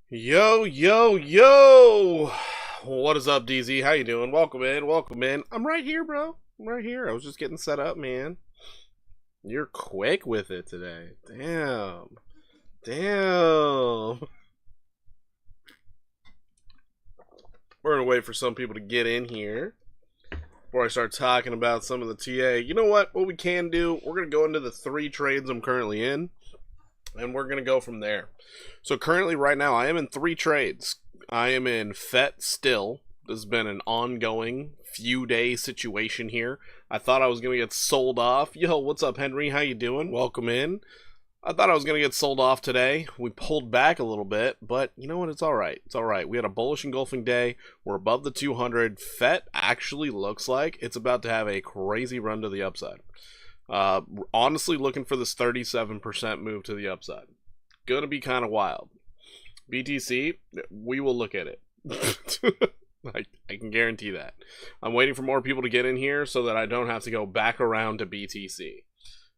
Yo, yo, yo! What is up, DZ? How you doing? Welcome in, welcome in. I'm right here, bro. I'm right here. I was just getting set up, man. You're quick with it today. Damn. Damn. We're gonna wait for some people to get in here before I start talking about some of the TA. You know what? What we can do, we're gonna go into the 3 trades I'm currently in, and we're going to go from there. So currently right now I am in 3 trades. I am in FET still. This has been an ongoing few day situation here. I thought I was going to get sold off. Yo, what's up, Henry? How you doing? Welcome in. I thought I was going to get sold off today. We pulled back a little bit, but you know what? It's all right. It's all right. We had a bullish engulfing day. We're above the 200. FET actually looks like it's about to have a crazy run to the upside. Honestly looking for this 37% move to the upside. Gonna be kind of wild. BTC, we will look at it. I can guarantee that. I'm waiting for more people to get in here so that I don't have to go back around to BTC.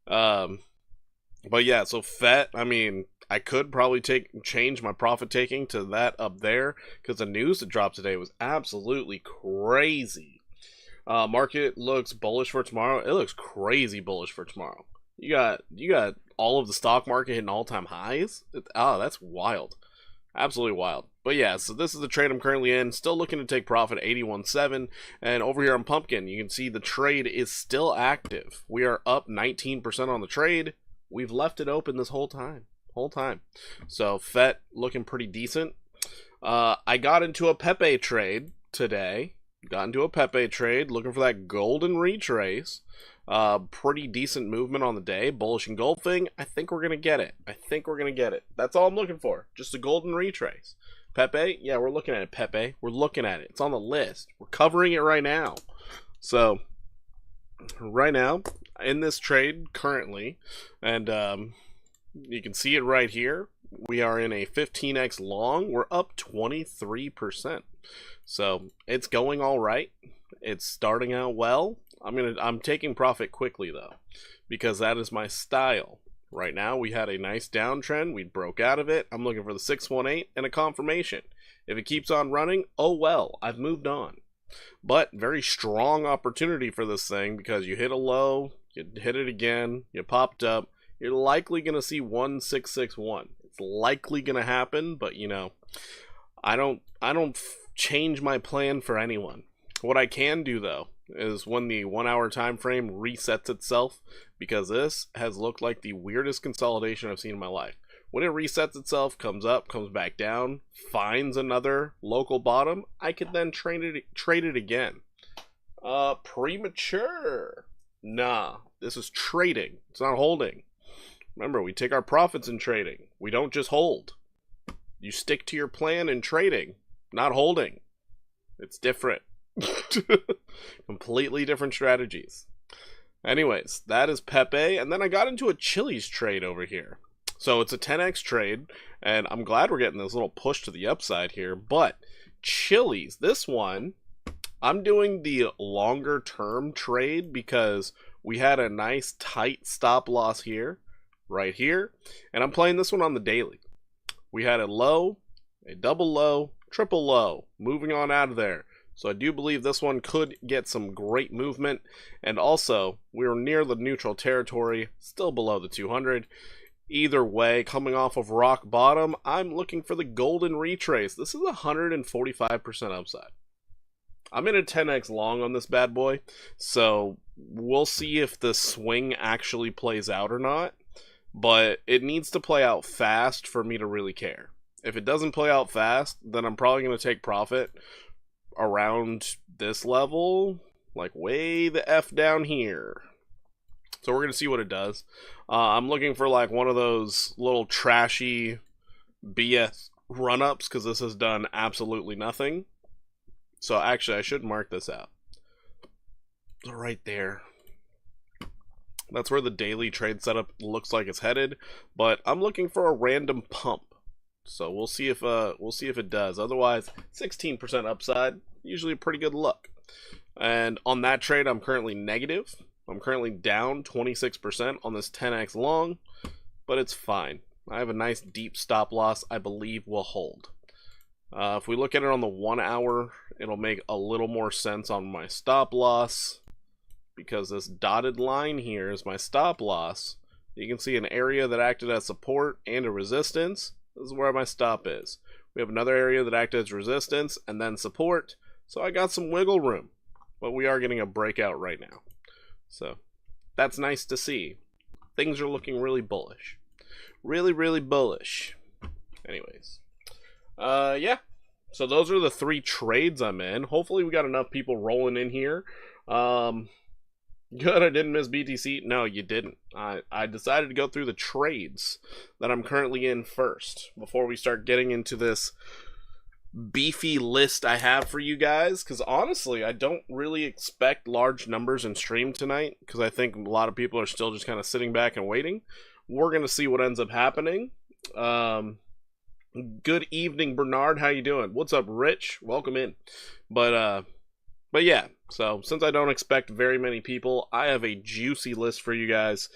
But yeah, so FET, I mean, I could probably change my profit taking to that up there because the news that dropped today was absolutely crazy. Market looks bullish for tomorrow. It looks crazy bullish for tomorrow. You got all of the stock market hitting all-time highs. That's wild. Absolutely wild. But yeah, so this is the trade I'm currently in. Still looking to take profit at 81.7. And over here on Pumpkin, you can see the trade is still active. We are up 19% on the trade. We've left it open this whole time. So FET looking pretty decent. I got into a Pepe trade today. Got into a Pepe trade, looking for that golden retrace. Pretty decent movement on the day. Bullish engulfing. I think we're going to get it. That's all I'm looking for. Just a golden retrace. Pepe? Yeah, we're looking at it, Pepe. We're looking at it. It's on the list. We're covering it right now. So, right now, in this trade currently, and you can see it right here. We are in a 15x long. We're up 23%. So it's going all right. It's starting out well. I'm taking profit quickly though, because that is my style. Right now we had a nice downtrend. We broke out of it. I'm looking for the 618 and a confirmation. If it keeps on running, oh well, I've moved on. But very strong opportunity for this thing because you hit a low, you hit it again, you popped up. You're likely going to see 1661. It's likely going to happen, but you know, I don't change my plan for anyone. What I can do though is when the 1 hour time frame resets itself, because this has looked like the weirdest consolidation I've seen in my life. When it resets itself, comes up, comes back down, finds another local bottom, I could then trade it again. Premature. Nah, this is trading. It's not holding. Remember, we take our profits in trading. We don't just hold. You stick to your plan in trading, not holding. It's different. Completely different strategies. Anyways, that is Pepe. And then I got into a Chili's trade over here. So it's a 10x trade. And I'm glad we're getting this little push to the upside here. But Chili's, this one, I'm doing the longer term trade because we had a nice tight stop loss here. Right here, and I'm playing this one on the daily. We had a low, a double low, triple low, moving on out of there. So I do believe this one could get some great movement, and also we were near the neutral territory, still below the 200. Either way, coming off of rock bottom, I'm looking for the golden retrace. This is 145% upside. I'm in a 10x long on this bad boy, so we'll see if the swing actually plays out or not. But it needs to play out fast for me to really care. If it doesn't play out fast, then I'm probably going to take profit around this level, like way the F down here. So we're going to see what it does. I'm looking for like one of those little trashy BS run-ups because this has done absolutely nothing. So actually, I should mark this out. Right there. That's where the daily trade setup looks like it's headed, but I'm looking for a random pump. So we'll see if it does. Otherwise, 16% upside, usually a pretty good look. And on that trade, I'm currently negative. I'm currently down 26% on this 10x long, but it's fine. I have a nice deep stop loss I believe will hold. If we look at it on the 1 hour, it'll make a little more sense on my stop loss, because this dotted line here is my stop loss. You can see an area that acted as support and a resistance. This is where my stop is. We have another area that acted as resistance and then support. So I got some wiggle room, but we are getting a breakout right now. So that's nice to see. Things are looking really bullish. Really, really bullish. Anyways. Yeah. So those are the 3 trades I'm in. Hopefully we got enough people rolling in here. Good, I didn't miss BTC. No, you didn't. I decided to go through the trades that I'm currently in first before we start getting into this beefy list I have for you guys. Because honestly, I don't really expect large numbers in stream tonight, because I think a lot of people are still just kind of sitting back and waiting. We're going to see what ends up happening. Good evening, Bernard. How you doing? What's up, Rich? Welcome in. But yeah, so since I don't expect very many people, I have a juicy list for you guys.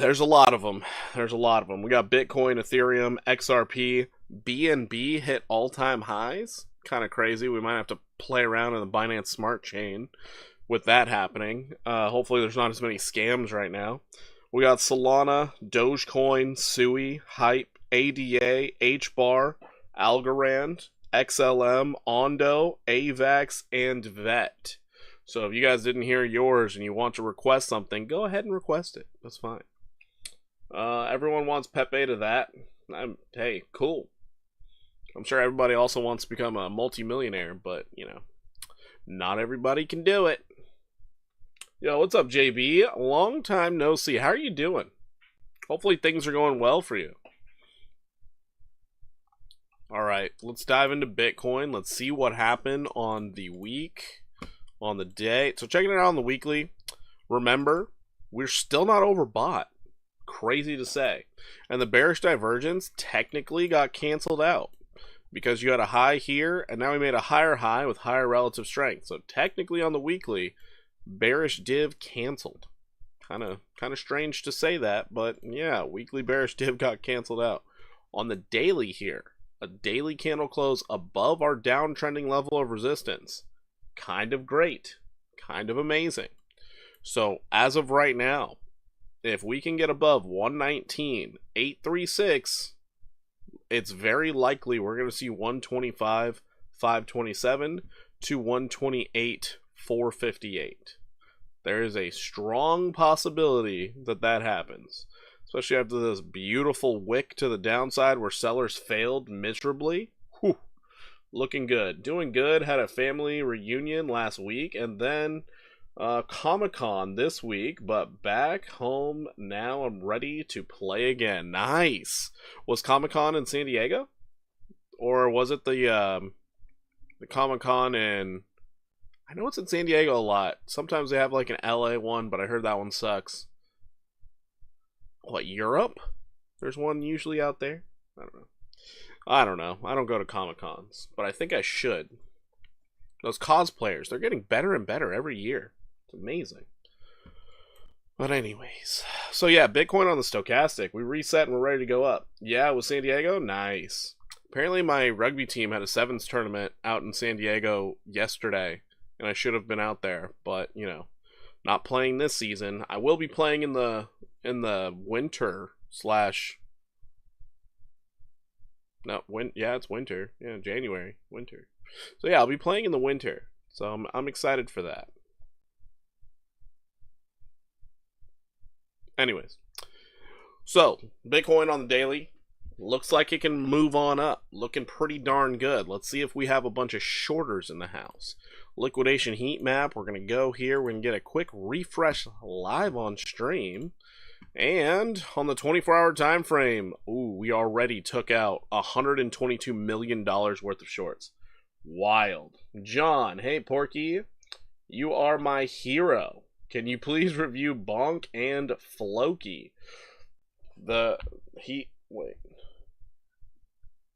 There's a lot of them. We got Bitcoin, Ethereum, XRP, BNB hit all-time highs. Kind of crazy. We might have to play around in the Binance Smart Chain with that happening. Hopefully there's not as many scams right now. We got Solana, Dogecoin, Sui, Hype, ADA, HBAR, Algorand, XLM, Ondo, AVAX, and VET. So if you guys didn't hear yours and you want to request something, go ahead and request it. That's fine. Everyone wants Pepe to that. Hey, cool. I'm sure everybody also wants to become a multimillionaire, but, you know, not everybody can do it. Yo, what's up, JB? Long time no see. How are you doing? Hopefully things are going well for you. All right, let's dive into Bitcoin. Let's see what happened on the week, on the day. So checking it out on the weekly, remember, we're still not overbought. Crazy to say. And the bearish divergence technically got canceled out, because you had a high here, and now we made a higher high with higher relative strength. So technically on the weekly, bearish div canceled. Kind of strange to say that, but yeah, weekly bearish div got canceled out. On the daily here, a daily candle close above our downtrending level of resistance. Kind of great. Kind of amazing. So as of right now, if we can get above 119.836, it's very likely we're going to see 125.527 to 128.458. There is a strong possibility that that happens, especially after this beautiful wick to the downside where sellers failed miserably. Whew. Looking good. Doing good. Had a family reunion last week, and then Comic-Con this week, but back home now. I'm ready to play again. Nice. Was Comic-Con in San Diego? Or was it the Comic-Con in... I know it's in San Diego a lot. Sometimes they have like an LA one, but I heard that one sucks. What, Europe? There's one usually out there? I don't know. I don't go to Comic-Cons, but I think I should. Those cosplayers, they're getting better and better every year. It's amazing. But anyways. So yeah, Bitcoin on the stochastic. We reset and we're ready to go up. Yeah, it was San Diego? Nice. Apparently my rugby team had a sevens tournament out in San Diego yesterday, and I should have been out there, but, you know, not playing this season. I will be playing in the winter slash... No, yeah, it's winter. Yeah, January. Winter. So yeah, I'll be playing in the winter. So I'm excited for that. Anyways. So, Bitcoin on the daily. Looks like it can move on up. Looking pretty darn good. Let's see if we have a bunch of shorters in the house. Liquidation heat map. We're going to go here. We're going to get a quick refresh live on stream. And on the 24-hour time frame, ooh, we already took out $122 million worth of shorts. Wild. John, hey Porky, you are my hero. Can you please review Bonk and Floki? Wait.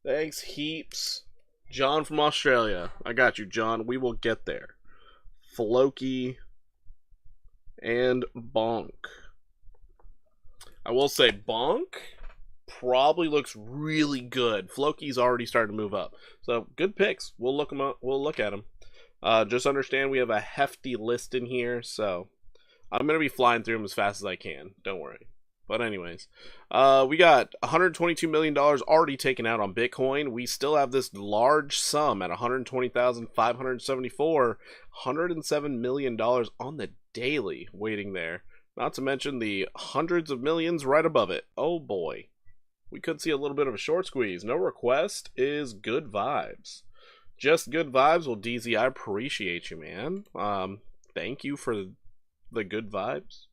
Thanks heaps. John from Australia. I got you, John. We will get there. Floki and Bonk. I will say Bonk probably looks really good. Floki's already started to move up. So good picks. We'll look them up. We'll look at them. Just understand we have a hefty list in here, so I'm going to be flying through them as fast as I can. Don't worry. But anyways, we got $122 million already taken out on Bitcoin. We still have this large sum at $120,574, $107 million on the daily waiting there. Not to mention the hundreds of millions right above it. Oh boy. We could see a little bit of a short squeeze. No request is good vibes. Just good vibes. Well, DZ, I appreciate you, man. Thank you for the good vibes.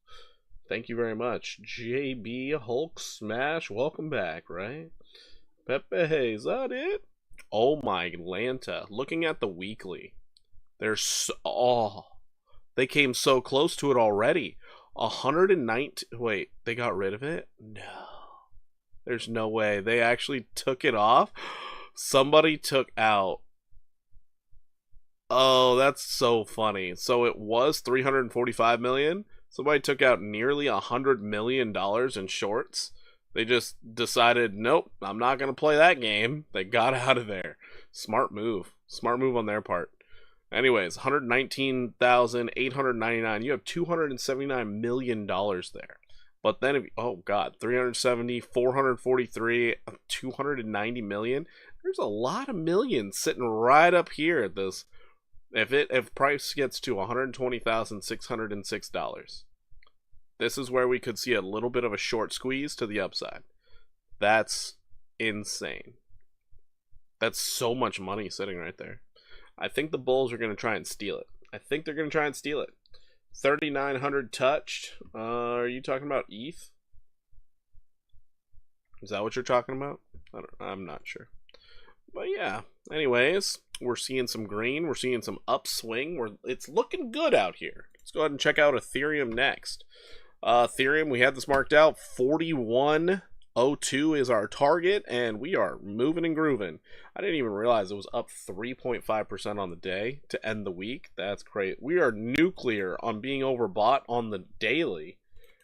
Thank you very much. JB Hulk Smash, welcome back, right? Pepe, is that it? Oh my Lanta. Looking at the weekly. They came so close to it already. 119. Wait, they got rid of it? No. There's no way. They actually took it off? Somebody took out. Oh, that's so funny. So it was 345 million. Somebody took out nearly $100 million in shorts. They just decided, nope, I'm not going to play that game. They got out of there. Smart move. Smart move on their part. Anyways, 119,899. You have $279 million there. But then, if oh god, 370, 443, 290 million. There's a lot of millions sitting right up here at this. If price gets to $120,606, this is where we could see a little bit of a short squeeze to the upside. That's insane. That's so much money sitting right there. I think the bulls are going to try and steal it. 3,900 touched. Are you talking about ETH? Is that what you're talking about? I'm not sure. But yeah, anyways, we're seeing some green. We're seeing some upswing. It's looking good out here. Let's go ahead and check out Ethereum next. Ethereum, we had this marked out. 4102 is our target, and we are moving and grooving. I didn't even realize it was up 3.5% on the day to end the week. That's great. We are nuclear on being overbought on the daily.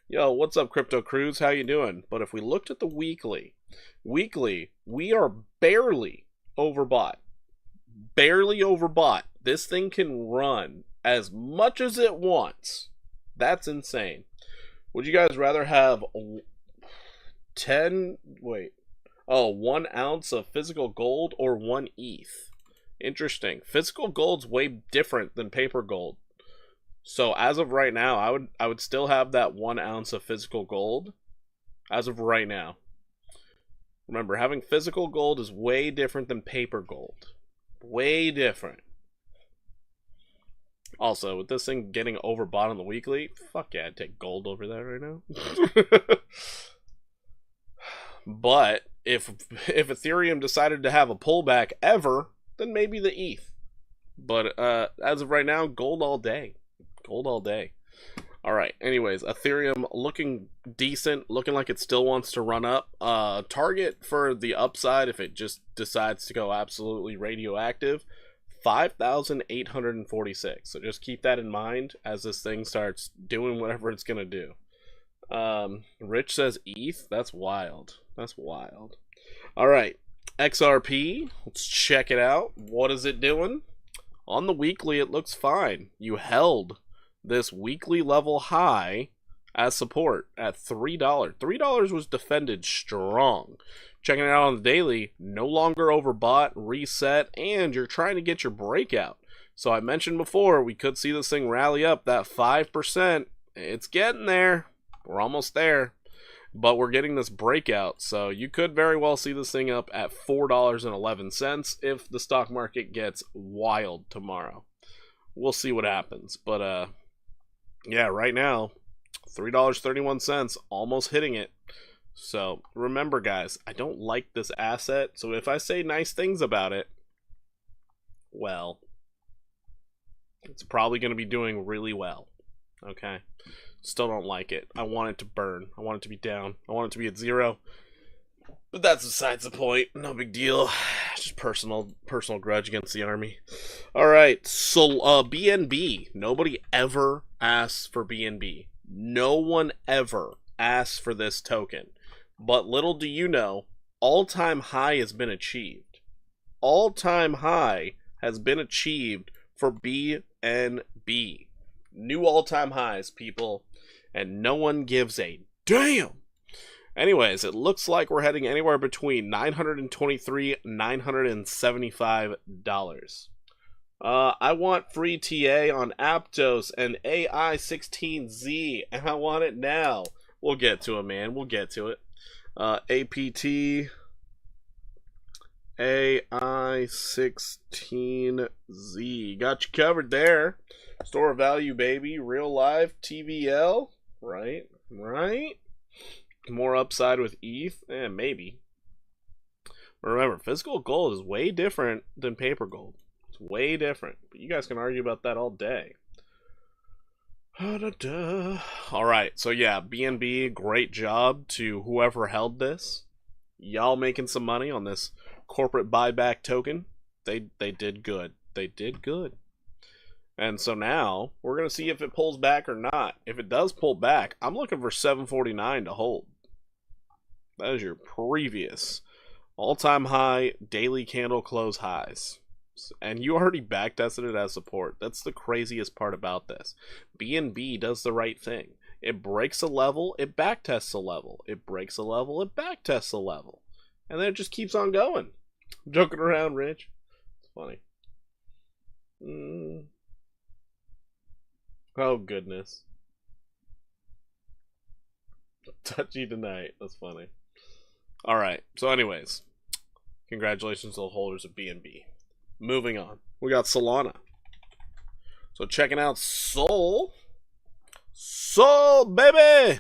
Yo, what's up, Crypto Cruise? How you doing? But if we looked at the weekly, we are barely overbought. Barely overbought. This thing can run as much as it wants. That's insane. Would you guys rather have 1 ounce of physical gold or 1 ETH? Interesting. Physical gold's way different than paper gold. So as of right now, I would still have that 1 ounce of physical gold as of right now. Remember, having physical gold is way different than paper gold. Way different. Also, with this thing getting overbought on the weekly, fuck yeah, I'd take gold over that right now. But if Ethereum decided to have a pullback ever, then maybe the ETH. But as of right now, gold all day. Gold all day. Alright, anyways, Ethereum looking decent, looking like it still wants to run up. Target for the upside, if it just decides to go absolutely radioactive, 5,846. So just keep that in mind as this thing starts doing whatever it's going to do. Rich says ETH. That's wild. That's wild. Alright, XRP, let's check it out. What is it doing? On the weekly, it looks fine. You held this weekly level high as support at $3. $3 was defended strong. Checking it out on the daily, no longer overbought, reset, and you're trying to get your breakout. So I mentioned before, we could see this thing rally up that 5%. It's getting there. We're almost there. But we're getting this breakout, so you could very well see this thing up at $4.11 if the stock market gets wild tomorrow. We'll see what happens. But yeah, right now, $3.31, almost hitting it. So remember, guys, I don't like this asset. So if I say nice things about it, well, it's probably going to be doing really well. Okay? Still don't like it. I want it to burn. I want it to be down. I want it to be at 0. But that's besides the point. No big deal. Just personal grudge against the army. Alright, so BNB. Nobody ever asks for BNB. No one ever asks for this token. But little do you know, all-time high has been achieved. All-time high has been achieved for BNB. New all-time highs, people. And no one gives a damn. Anyways, it looks like we're heading anywhere between $923 and $975. I want free TA on Aptos and AI16Z, and I want it now. We'll get to it, man. We'll get to it. APT AI16Z. Got you covered there. Store of value, baby. Real life. TVL. Right? More upside with ETH? Maybe. But remember, physical gold is way different than paper gold. It's way different. But you guys can argue about that all day. Alright, so yeah, BNB, great job to whoever held this. Y'all making some money on this corporate buyback token. They did good. They did good. And so now, we're going to see if it pulls back or not. If it does pull back, I'm looking for 749 to hold. That is your previous all-time high daily candle close highs. And you already backtested it as support. That's the craziest part about this. BNB does the right thing. It breaks a level, it backtests a level. It breaks a level, it backtests a level. And then it just keeps on going. I'm joking around, Rich. It's funny. Oh, goodness. Touchy tonight. That's funny. Alright, so anyways. Congratulations to the holders of BNB. Moving on. We got Solana. So checking out Sol. Sol, baby!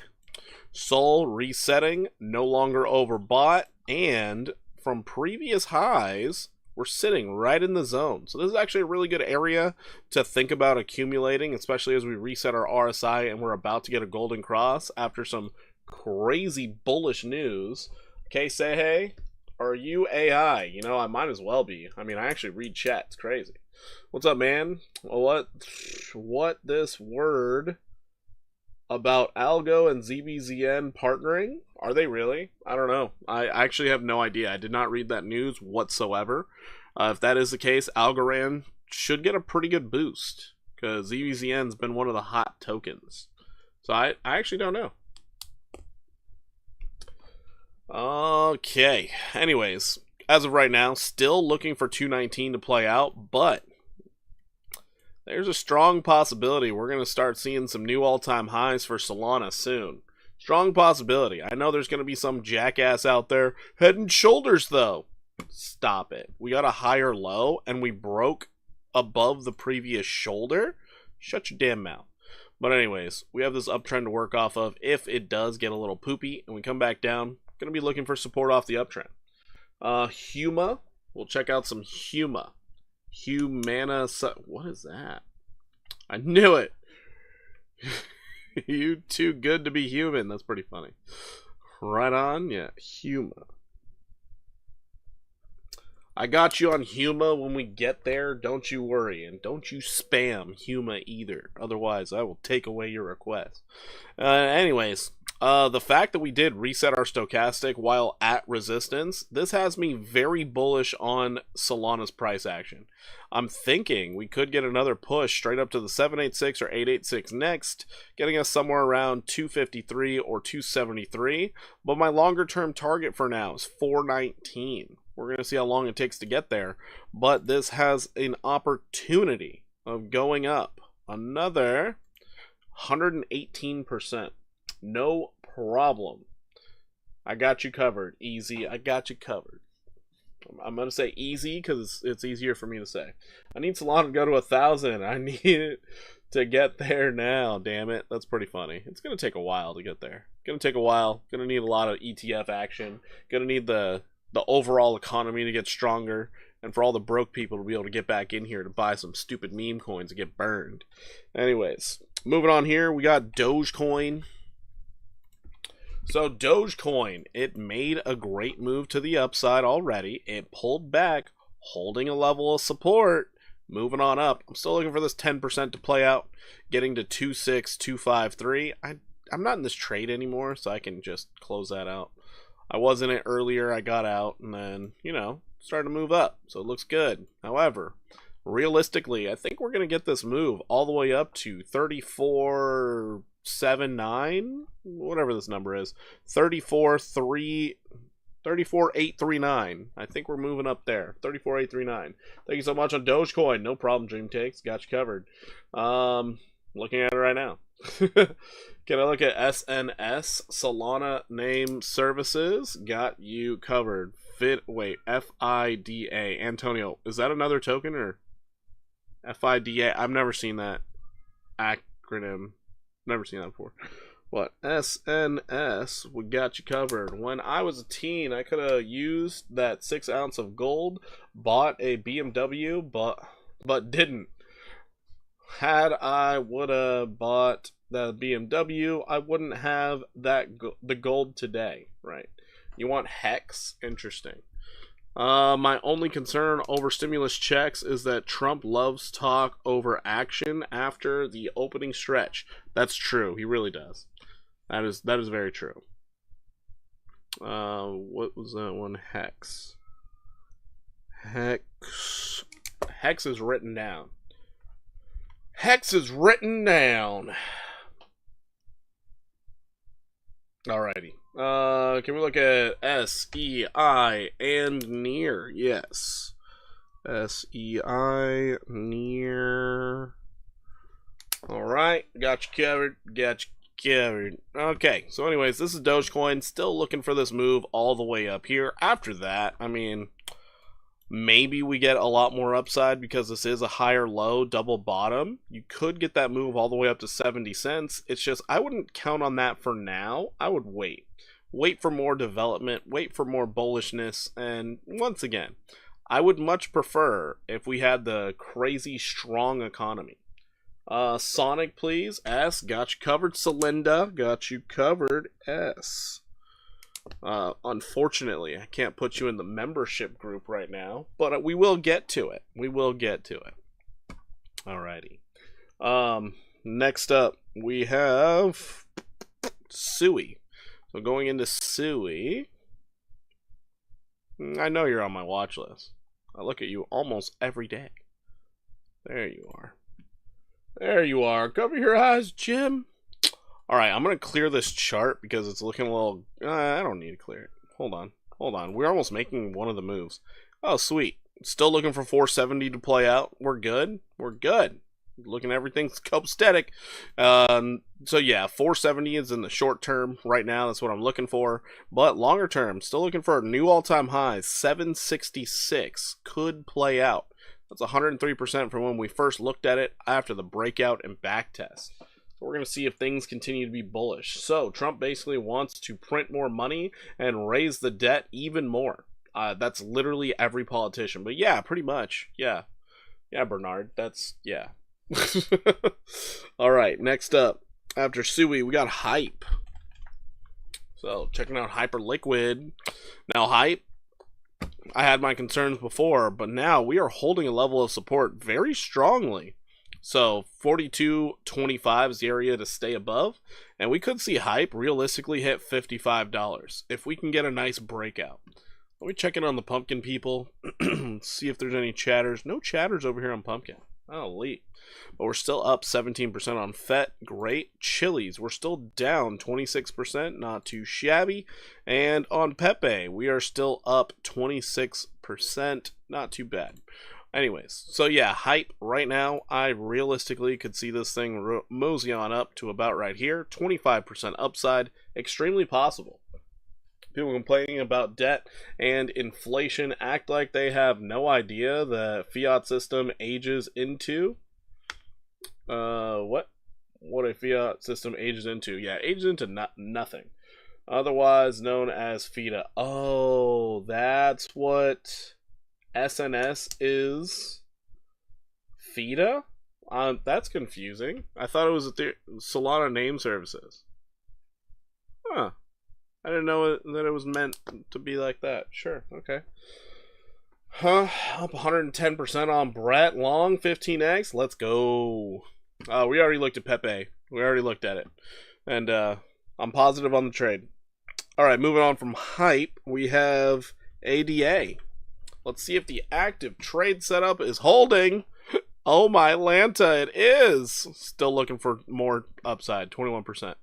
Sol resetting, no longer overbought, and from previous highs, we're sitting right in the zone. So this is actually a really good area to think about accumulating, especially as we reset our RSI and we're about to get a golden cross after some crazy bullish news. Okay, say hey. Are you AI? You know, I might as well be. I mean, I actually read chat. It's crazy. What's up, man? What this word about Algo and ZBZN partnering? Are they really? I don't know. I actually have no idea. I did not read that news whatsoever. If that is the case, Algorand should get a pretty good boost because ZBZN's been one of the hot tokens. So I actually don't know. Okay, anyways, as of right now, still looking for 219 to play out, but there's a strong possibility we're going to start seeing some new all-time highs for Solana soon. Strong possibility. I know there's going to be some jackass out there. Head and shoulders, though. Stop it. We got a higher low, and we broke above the previous shoulder? Shut your damn mouth. But anyways, we have this uptrend to work off of. If it does get a little poopy, and we come back down, going to be looking for support off the uptrend. Huma. We'll check out some Huma. Humana. What is that? I knew it. You too good to be human. That's pretty funny. Right on. Yeah. Huma. I got you on Huma when we get there. Don't you worry. And don't you spam Huma either. Otherwise, I will take away your request. Anyways. The fact that we did reset our stochastic while at resistance, this has me very bullish on Solana's price action. I'm thinking we could get another push straight up to the 786 or 886 next, getting us somewhere around 253 or 273. But my longer term target for now is 419. We're going to see how long it takes to get there. But this has an opportunity of going up another 118%. No problem. I got you covered. Easy. I got you covered. I'm going to say easy because it's easier for me to say. I need Solana to go to 1,000. I need it to get there now. Damn it. That's pretty funny. It's going to take a while to get there. Going to take a while. Going to need a lot of ETF action. Going to need the overall economy to get stronger. And for all the broke people to be able to get back in here to buy some stupid meme coins and get burned. Anyways, moving on here. We got Dogecoin. So Dogecoin, it made a great move to the upside already. It pulled back, holding a level of support, moving on up. I'm still looking for this 10% to play out, getting to 26253. I'm not in this trade anymore, so I can just close that out. I was in it earlier, I got out, and then, you know, started to move up. So it looks good. However, realistically, I think we're going to get this move all the way up to 34.79, whatever this number is. 34.839. I think we're moving up there. 34.839. Thank you so much on Dogecoin. No problem, Dream Takes. Got you covered. Looking at it right now. Can I look at SNS? Solana Name Services. Got you covered. FIDA. Antonio. Is that another token or FIDA? I've never seen that acronym. Never seen that before. What? SNS, we got you covered. When I was a teen, I could have used that 6 ounce of gold, bought a BMW, but didn't. Had I would have bought the BMW, I wouldn't have the gold today, right? You want Hex? Interesting. My only concern over stimulus checks is that Trump loves talk over action after the opening stretch. That's true. He really does. That is very true. What was that one? Hex. Hex is written down. Hex is written down. Alrighty. Can we look at SEI and near? Yes. SEI near. Alright. Got you covered. Got you covered. Okay. So anyways, this is Dogecoin. Still looking for this move all the way up here. After that, I mean, maybe we get a lot more upside because this is a higher low, double bottom. You could get that move all the way up to 70 cents. It's just, I wouldn't count on that for now. I would wait. Wait for more development, wait for more bullishness, and once again, I would much prefer if we had the crazy strong economy. Sonic, please. S, got you covered. Celinda, got you covered. S. Unfortunately, I can't put you in the membership group right now, but we will get to it. We will get to it. Alrighty. Next up, we have Sui. So going into Sui, I know you're on my watch list. I look at you almost every day. There you are. There you are. Cover your eyes, Jim. Alright, I'm going to clear this chart because it's looking a little... I don't need to clear it. Hold on. Hold on. We're almost making one of the moves. Oh, sweet. Still looking for 470 to play out. We're good. We're good. Looking at everything's copacetic. So yeah, 470 is in the short term right now. That's what I'm looking for. But longer term, still looking for a new all-time high. 766 could play out. That's 103% from when we first looked at it after the breakout and back test. So we're going to see if things continue to be bullish. So Trump basically wants to print more money and raise the debt even more. That's literally every politician. But yeah, pretty much. Yeah. Yeah, Bernard. That's, yeah. Alright, next up. After Sui, we got Hype. So, checking out Hyperliquid. Now, Hype, I had my concerns before, but now we are holding a level of support very strongly. So, 42.25 is the area to stay above. And we could see Hype realistically hit $55 if we can get a nice breakout. Let me check in on the Pumpkin people. See if there's any chatters. No chatters over here on Pumpkin. Oh, elite. But we're still up 17% on FET. Great. Chili's, we're still down 26%. Not too shabby. And on Pepe, we are still up 26%. Not too bad. Anyways, so yeah, Hype right now, I realistically could see this thing mosey on up to about right here. 25% upside. Extremely possible. People complaining about debt and inflation act like they have no idea the fiat system ages into. What a fiat system ages into. Yeah, ages into nothing. Otherwise known as FIDA. Oh, that's what SNS is. FIDA? That's confusing. I thought it was Solana Name Services. Huh. I didn't know that it was meant to be like that. Sure, okay. Huh, up 110% on Brett Long, 15x. Let's go. We already looked at Pepe. We already looked at it. And I'm positive on the trade. All right, moving on from hype, we have ADA. Let's see if the active trade setup is holding. Oh my Lanta, it is. Still looking for more upside, 21%.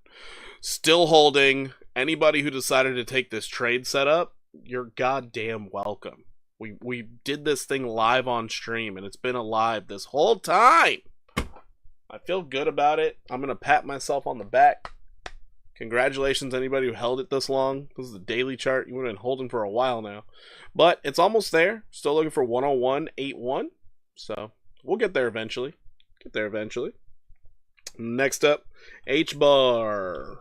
Still holding. Anybody who decided to take this trade setup, you're goddamn welcome. We did this thing live on stream, and it's been alive this whole time. I feel good about it. I'm going to pat myself on the back. Congratulations anybody who held it this long. This is the daily chart. You would have been holding for a while now. But it's almost there. Still looking for 101.81. So we'll get there eventually. Next up, H-bar.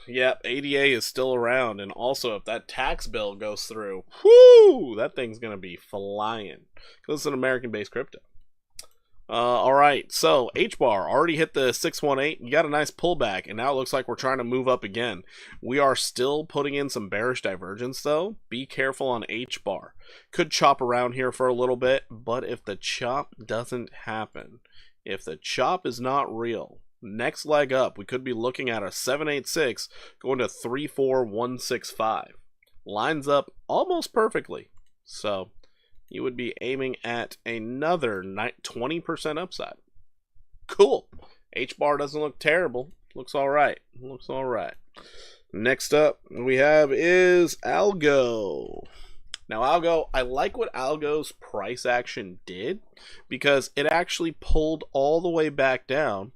Yep, ADA is still around. And also, if that tax bill goes through, whoo, that thing's going to be flying. Because it's an American-based crypto. Alright, so H-bar already hit the 618. You got a nice pullback, and now it looks like we're trying to move up again. We are still putting in some bearish divergence, though. Be careful on H-bar. Could chop around here for a little bit, but if the chop doesn't happen, if the chop is not real, next leg up, we could be looking at a 786 going to 34165. Lines up almost perfectly. So you would be aiming at another 20% upside. Cool. H-bar doesn't look terrible. Looks all right. Next up we have is Algo. Now Algo, I like what Algo's price action did because it actually pulled all the way back down,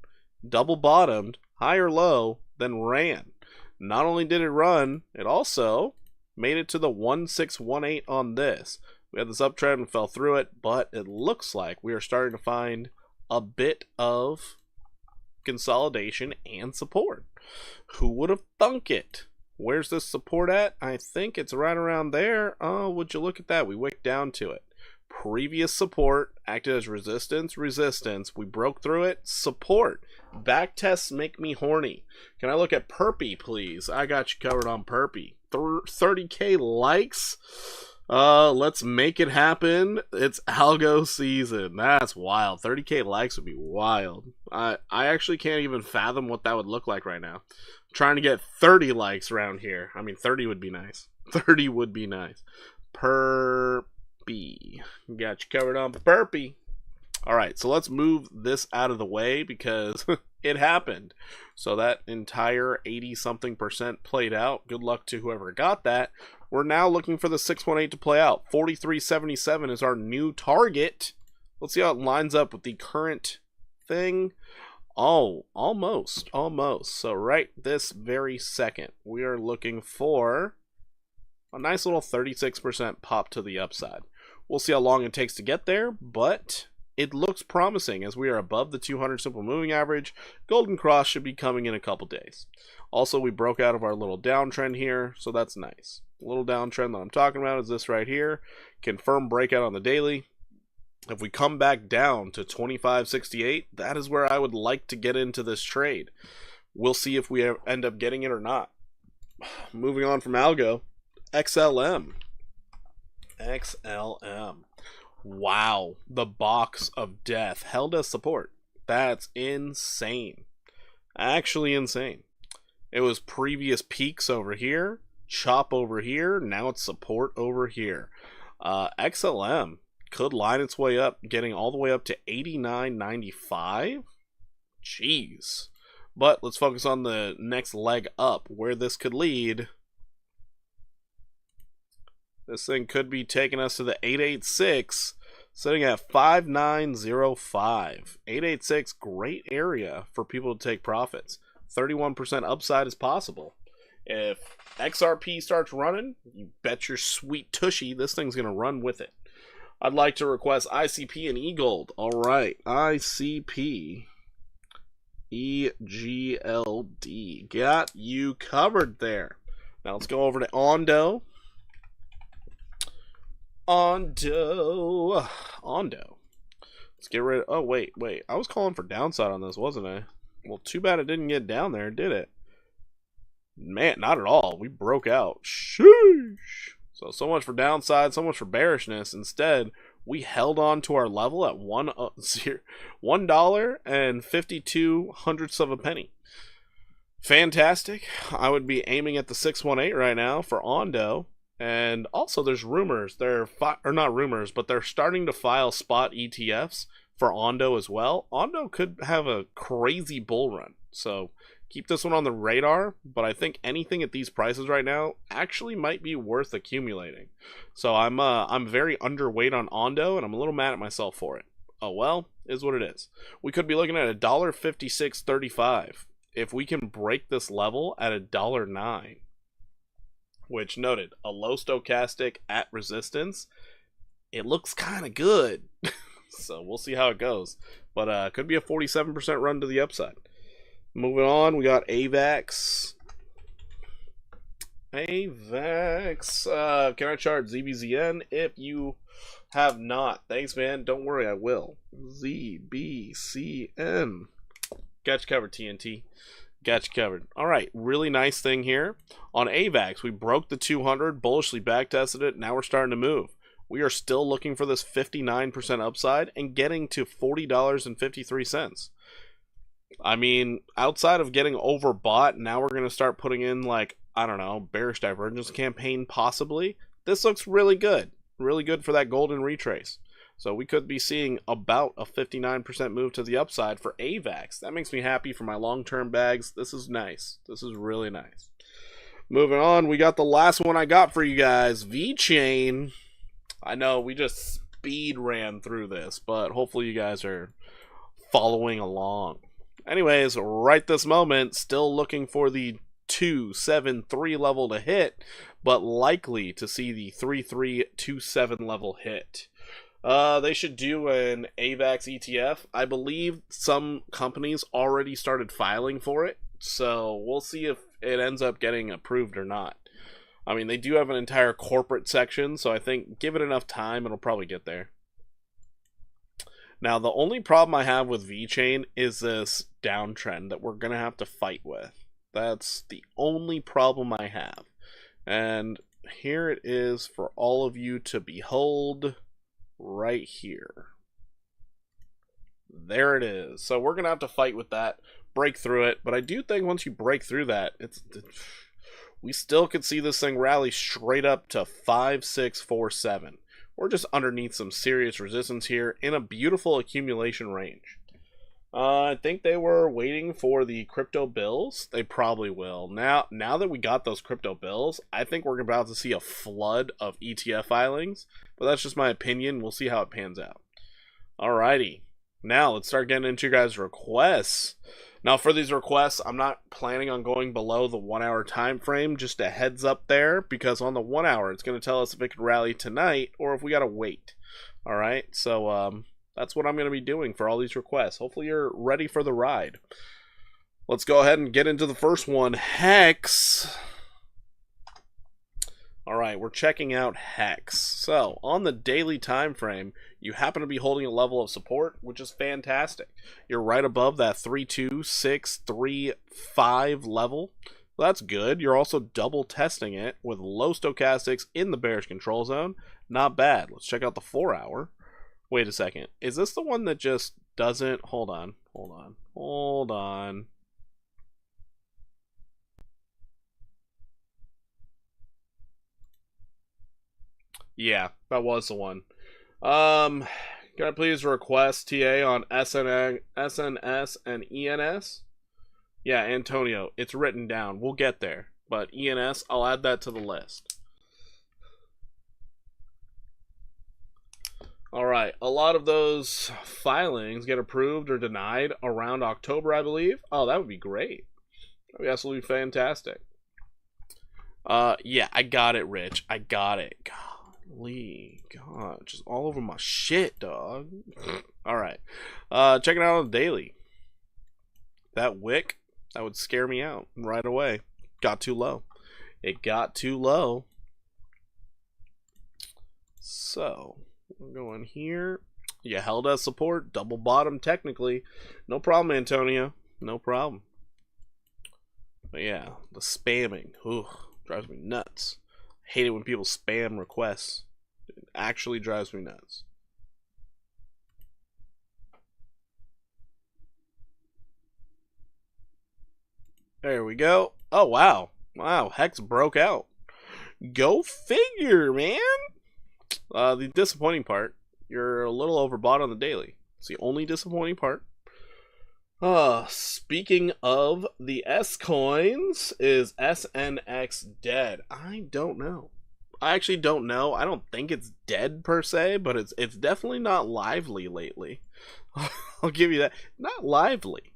double bottomed, higher low, then ran. Not only did it run, it also made it to the 1618 on this. We had this uptrend and fell through it, but it looks like we are starting to find a bit of consolidation and support. Who would have thunk it? Where's this support at? I think it's right around there. Oh, would you look at that? We wicked down to it. Previous support acted as resistance. We broke through it. Support. Back tests make me horny. Can I look at Perpy, please? I got you covered on Perpy. 30K likes. Let's make it happen. It's Algo season. That's wild. 30K likes would be wild. I actually can't even fathom what that would look like right now. I'm trying to get 30 likes around here. I mean, 30 would be nice. 30 would be nice. Perpy. Got you covered on Perpy. Alright, so let's move this out of the way because it happened. So that entire 80-something% played out. Good luck to whoever got that. We're now looking for the 618 to play out. 43.77 is our new target. Let's see how it lines up with the current thing. Oh, almost. So right this very second, we are looking for a nice little 36% pop to the upside. We'll see how long it takes to get there, but it looks promising as we are above the 200 simple moving average. Golden cross should be coming in a couple days. Also, we broke out of our little downtrend here, so that's nice. The little downtrend that I'm talking about is this right here. Confirm breakout on the daily. If we come back down to 25.68, that is where I would like to get into this trade. We'll see if we end up getting it or not. Moving on from Algo, XLM. Wow, the box of death held as support. That's insane. Actually insane. It was previous peaks over here, chop over here, now it's support over here. XLM could line its way up, getting all the way up to 89.95. Jeez. But let's focus on the next leg up, where this could lead. This thing could be taking us to the 886, sitting at 5905. 886, great area for people to take profits. 31% upside is possible. If XRP starts running, you bet your sweet tushy this thing's going to run with it. I'd like to request ICP and eGold. All right, ICP, EGLD. Got you covered there. Now let's go over to Ondo. Ondo. Let's get rid of... Oh, wait. I was calling for downside on this, wasn't I? Well, too bad it didn't get down there, did it? Man, not at all. We broke out. Sheesh. So much for downside, so much for bearishness. Instead, we held on to our level at $1.52 of a penny. Fantastic. I would be aiming at the 618 right now for Ondo. And also, there's rumors. Or not rumors, but they're starting to file spot ETFs for Ondo as well. Ondo could have a crazy bull run. So keep this one on the radar. But I think anything at these prices right now actually might be worth accumulating. So I'm very underweight on Ondo, and I'm a little mad at myself for it. Oh well, is what it is. We could be looking at $1.5635 if we can break this level at $1.09. Which, noted, a low stochastic at resistance, it looks kind of good. So we'll see how it goes. But could be a 47% run to the upside. Moving on, we got AVAX. AVAX. Can I chart ZBZN if you have not? Thanks, man. Don't worry, I will. ZBCN. Got you covered, TNT. Got you covered. All right, really nice thing here. On AVAX, we broke the 200, bullishly backtested it. Now we're starting to move. We are still looking for this 59% upside and getting to $40.53. I mean, outside of getting overbought, now we're going to start putting in, like, I don't know, bearish divergence campaign possibly. This looks really good. Really good for that golden retrace. So we could be seeing about a 59% move to the upside for AVAX. That makes me happy for my long-term bags. This is nice. This is really nice. Moving on, we got the last one I got for you guys. VeChain. I know we just speed ran through this, but hopefully you guys are following along. Anyways, right this moment, still looking for the 273 level to hit, but likely to see the 3327 level hit. They should do an AVAX ETF. I believe some companies already started filing for it, so we'll see if it ends up getting approved or not. I mean, they do have an entire corporate section, so I think give it enough time, it'll probably get there. Now, the only problem I have with VeChain is this downtrend that we're going to have to fight with. That's the only problem I have. And here it is for all of you to behold. Right here. There it is. So we're gonna have to fight with that, break through it, but I do think once you break through that, we still could see this thing rally straight up to 5647. We're just underneath some serious resistance here in a beautiful accumulation range. I think they were waiting for the crypto bills. They probably will. Now that we got those crypto bills, I think we're about to see a flood of ETF filings. But that's just my opinion. We'll see how it pans out. Alrighty. Now let's start getting into your guys' requests. Now for these requests, I'm not planning on going below the 1 hour time frame. Just a heads up there, because on the 1 hour, it's going to tell us if it could rally tonight or if we got to wait. Alright, so that's what I'm going to be doing for all these requests. Hopefully you're ready for the ride. Let's go ahead and get into the first one. Hex. Alright, we're checking out Hex. So, on the daily time frame, you happen to be holding a level of support, which is fantastic. You're right above that 32635 level. So that's good. You're also double testing it with low stochastics in the bearish control zone. Not bad. Let's check out the 4 hour. Wait a second. Is this the one that just doesn't... Hold on. Yeah, that was the one. Can I please request TA on SNS and ENS? Yeah, Antonio, it's written down. We'll get there. But ENS, I'll add that to the list. Alright, a lot of those filings get approved or denied around October, I believe. Oh, that would be great. That would be absolutely fantastic. Yeah, I got it, Rich. I got it. Golly, God, just all over my shit, dog. Alright, check it out on the daily. That wick, that would scare me out right away. Got too low. It got too low. So... we're going here. You held as support. Double bottom technically. No problem, Antonio. No problem. But yeah, the spamming. Ooh, drives me nuts. I hate it when people spam requests. It actually drives me nuts. There we go. Oh, wow. Wow, Hex broke out. Go figure, man. The disappointing part, you're a little overbought on the daily. It's the only disappointing part. Speaking of the S coins, is SNX dead? I don't know. I actually don't know. I don't think it's dead per se, but it's definitely not lively lately. I'll give you that. Not lively.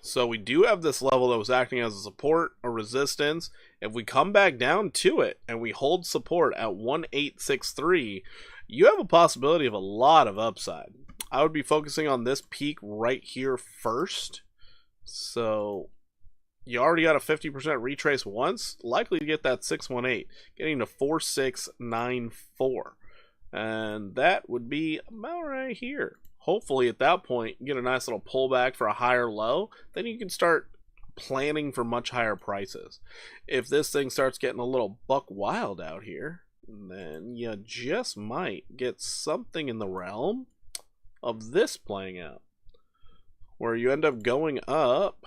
So we do have this level that was acting as a support or resistance. If we come back down to it and we hold support at 1863, you have a possibility of a lot of upside. I would be focusing on this peak right here first. So you already got a 50% retrace once, likely to get that 618, getting to 4694. And that would be about right here. Hopefully at that point you get a nice little pullback for a higher low, then you can start planning for much higher prices. If this thing starts getting a little buck wild out here, then you just might get something in the realm of this playing out, where you end up going up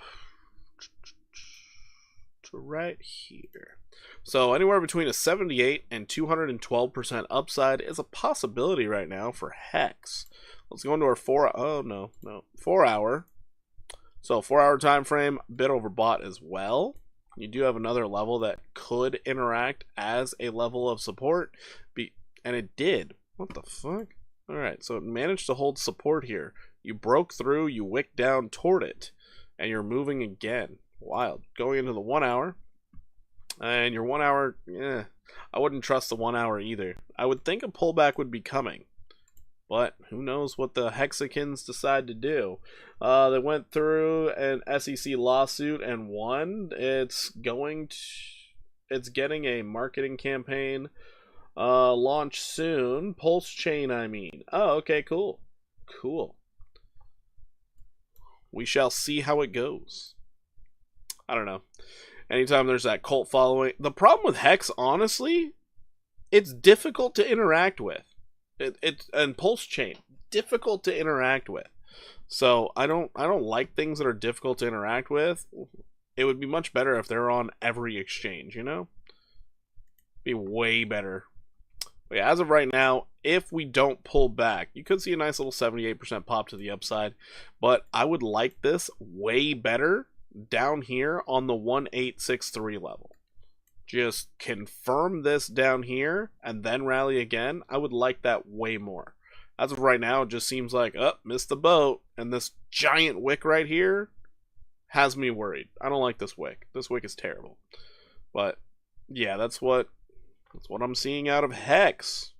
to right here. So anywhere between a 78 and 212% upside is a possibility right now for Hex. Let's go into our 4 hour. So 4 hour time frame, bit overbought as well. You do have another level that could interact as a level of support, and it did. What the fuck? Alright, so it managed to hold support here. You broke through, you wicked down toward it, and you're moving again. Wild. Going into the 1 hour, and your 1 hour, I wouldn't trust the 1 hour either. I would think a pullback would be coming, but who knows what the Hexicans decide to do. They went through an SEC lawsuit and won. It's getting a marketing campaign launch soon. Pulse chain, I mean. Oh, okay, cool. Cool. We shall see how it goes. I don't know. Anytime there's that cult following. The problem with Hex, honestly, it's difficult to interact with. And Pulse chain, difficult to interact with. So I don't like things that are difficult to interact with. It would be much better if they're on every exchange, you know? Be way better. But yeah, as of right now, if we don't pull back, you could see a nice little 78% pop to the upside. But I would like this way better down here on the 1863 level. Just confirm this down here and then rally again. I would like that way more. As of right now, it just seems like, missed the boat. And this giant wick right here has me worried. I don't like this wick. This wick is terrible. But yeah, that's what I'm seeing out of Hex.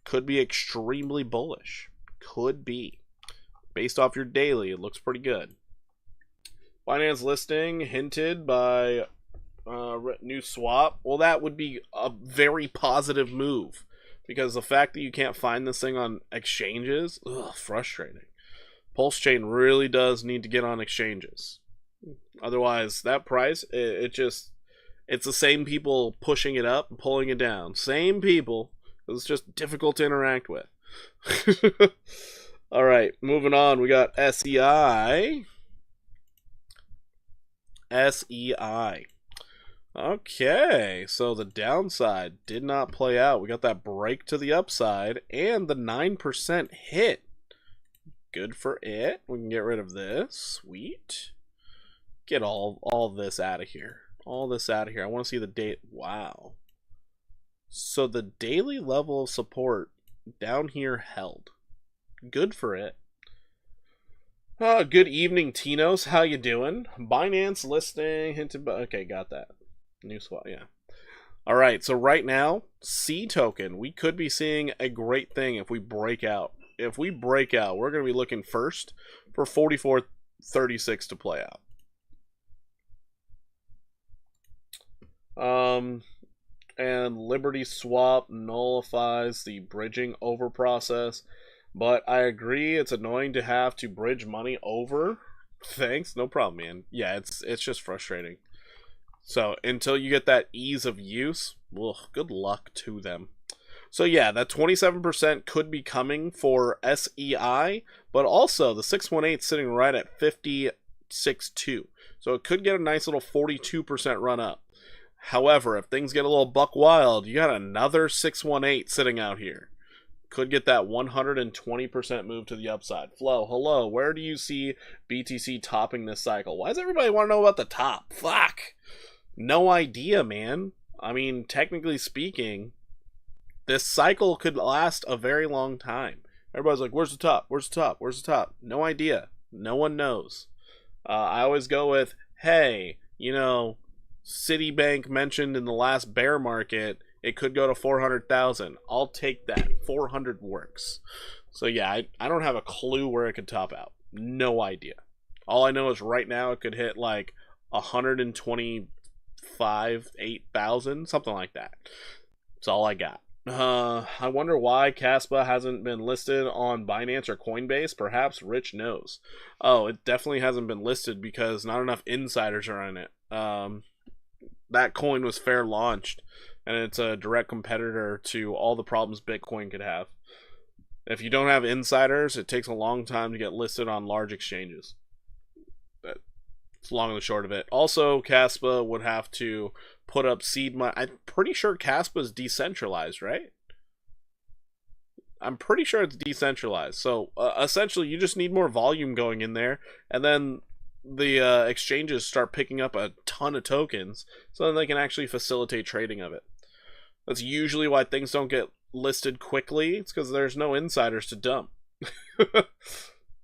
Could be extremely bullish. Could be. Based off your daily, it looks pretty good. Binance listing hinted by new swap. Well, that would be a very positive move, because the fact that you can't find this thing on exchanges, frustrating. Pulse chain really does need to get on exchanges. Otherwise, that price, it's the same people pushing it up and pulling it down. Same people. It's just difficult to interact with. All right, moving on. We got SEI. Okay, so the downside did not play out. We got that break to the upside and the 9% hit. Good for it. We can get rid of this. Sweet. Get all this out of here. All this out of here. I want to see the date. Wow. So the daily level of support down here held. Good for it. Good evening, Tinos. How you doing? Binance listing hinted by... Okay, got that. New swap, yeah. Alright, so right now, C token, we could be seeing a great thing if we break out. If we break out, we're going to be looking first for 44.36 to play out. And Liberty Swap nullifies the bridging over process. But I agree, it's annoying to have to bridge money over. Thanks, no problem, man. Yeah, it's just frustrating. So until you get that ease of use, good luck to them. So yeah, that 27% could be coming for SEI, but also the 618 sitting right at 56.2. So it could get a nice little 42% run up. However, if things get a little buck wild, you got another 618 sitting out here. Could get that 120% move to the upside. Flo, hello, where do you see BTC topping this cycle? Why does everybody want to know about the top? Fuck. No idea, man. I mean, technically speaking, this cycle could last a very long time. Everybody's like, where's the top? Where's the top? Where's the top? No idea. No one knows. I always go with, hey, you know, Citibank mentioned in the last bear market, it could go to 400,000. I'll take that. 400 works. So yeah, I don't have a clue where it could top out. No idea. All I know is right now it could hit like 125, 8,000, something like that. That's all I got. I wonder why Caspa hasn't been listed on Binance or Coinbase. Perhaps Rich knows. Oh, it definitely hasn't been listed because not enough insiders are in it. That coin was fair launched, and it's a direct competitor to all the problems Bitcoin could have. If you don't have insiders, it takes a long time to get listed on large exchanges. That's long and the short of it. Also, Caspa would have to put up seed money. I'm pretty sure Caspa is decentralized, right? I'm pretty sure it's decentralized. So essentially, you just need more volume going in there, and then the exchanges start picking up a ton of tokens, so then they can actually facilitate trading of it. That's usually why things don't get listed quickly. It's because there's no insiders to dump.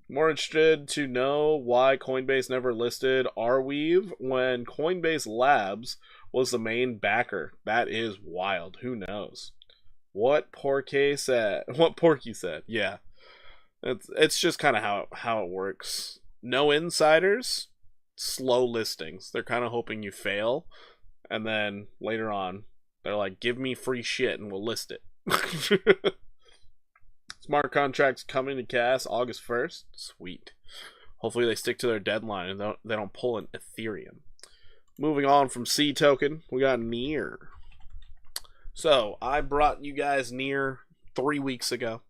More interested to know why Coinbase never listed Arweave when Coinbase Labs was the main backer. That is wild. Who knows? What Porky said. Yeah. It's just kind of how it works. No insiders, slow listings. They're kind of hoping you fail, and then later on, they're like, give me free shit and we'll list it. Smart contracts coming to CAS August 1st. Sweet. Hopefully they stick to their deadline and they don't pull an Ethereum. Moving on from C token, we got Near. So, I brought you guys Near 3 weeks ago.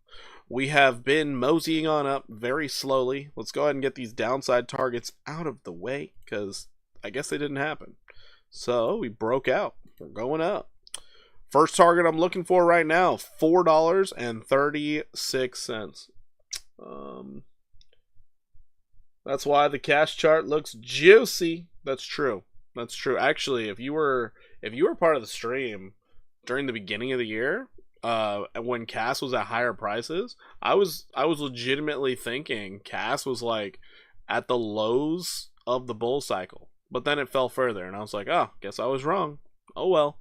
We have been moseying on up very slowly. Let's go ahead and get these downside targets out of the way, because I guess they didn't happen. So, we broke out. We're going up. First target I'm looking for right now, $4.36. That's why the cash chart looks juicy. That's true. That's true. Actually, if you were part of the stream during the beginning of the year, when CAS was at higher prices, I was legitimately thinking CAS was like at the lows of the bull cycle. But then it fell further, and I was like, oh, guess I was wrong. Oh well.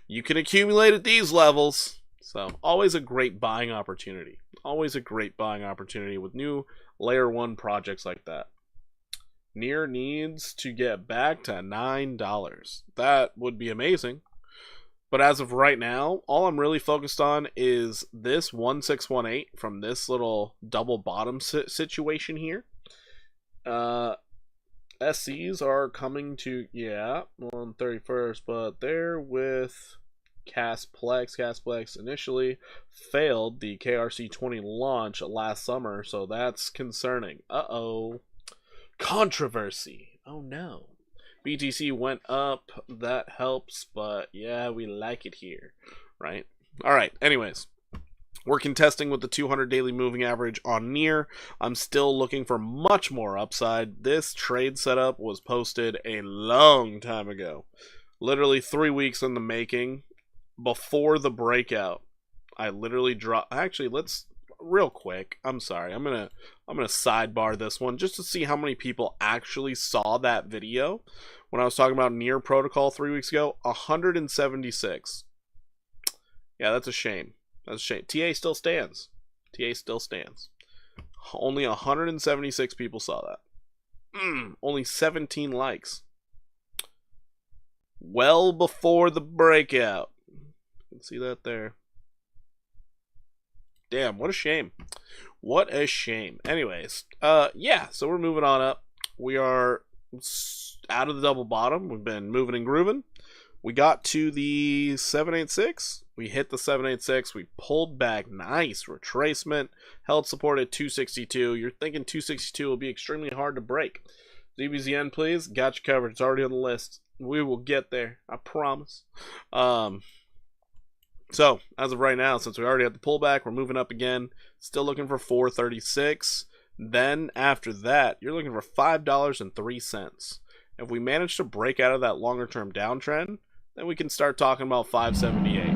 You can accumulate at these levels. So, always a great buying opportunity. Always a great buying opportunity with new layer 1 projects like that. Near needs to get back to $9. That would be amazing. But as of right now, all I'm really focused on is this 1618 from this little double bottom situation here. SCs are coming to, on 31st, but they're with Casplex. Casplex initially failed the KRC20 launch last summer, so that's concerning. Uh-oh. Controversy. Oh no. BTC went up, that helps, but yeah, we like it here, right? Alright, anyways. We're contesting with the 200 daily moving average on Near. I'm still looking for much more upside. This trade setup was posted a long time ago. Literally 3 weeks in the making. Before the breakout, I literally dropped... Actually, let's... Real quick, I'm sorry. I'm gonna sidebar this one just to see how many people actually saw that video when I was talking about Near Protocol 3 weeks ago. 176. Yeah, that's a shame. That's a shame. TA still stands. TA still stands. Only 176 people saw that. Only 17 likes. Well before the breakout. You can see that there. Damn, what a shame. What a shame. Anyways, yeah, so we're moving on up. We are out of the double bottom. We've been moving and grooving. We got to the 786. We hit the 786. We pulled back. Nice retracement. Held support at 262. You're thinking 262 will be extremely hard to break. ZBZN, please. Got you covered. It's already on the list. We will get there. I promise. So, as of right now, since we already had the pullback, we're moving up again. Still looking for 436. Then, after that, you're looking for $5.03. If we manage to break out of that longer-term downtrend, then we can start talking about 578.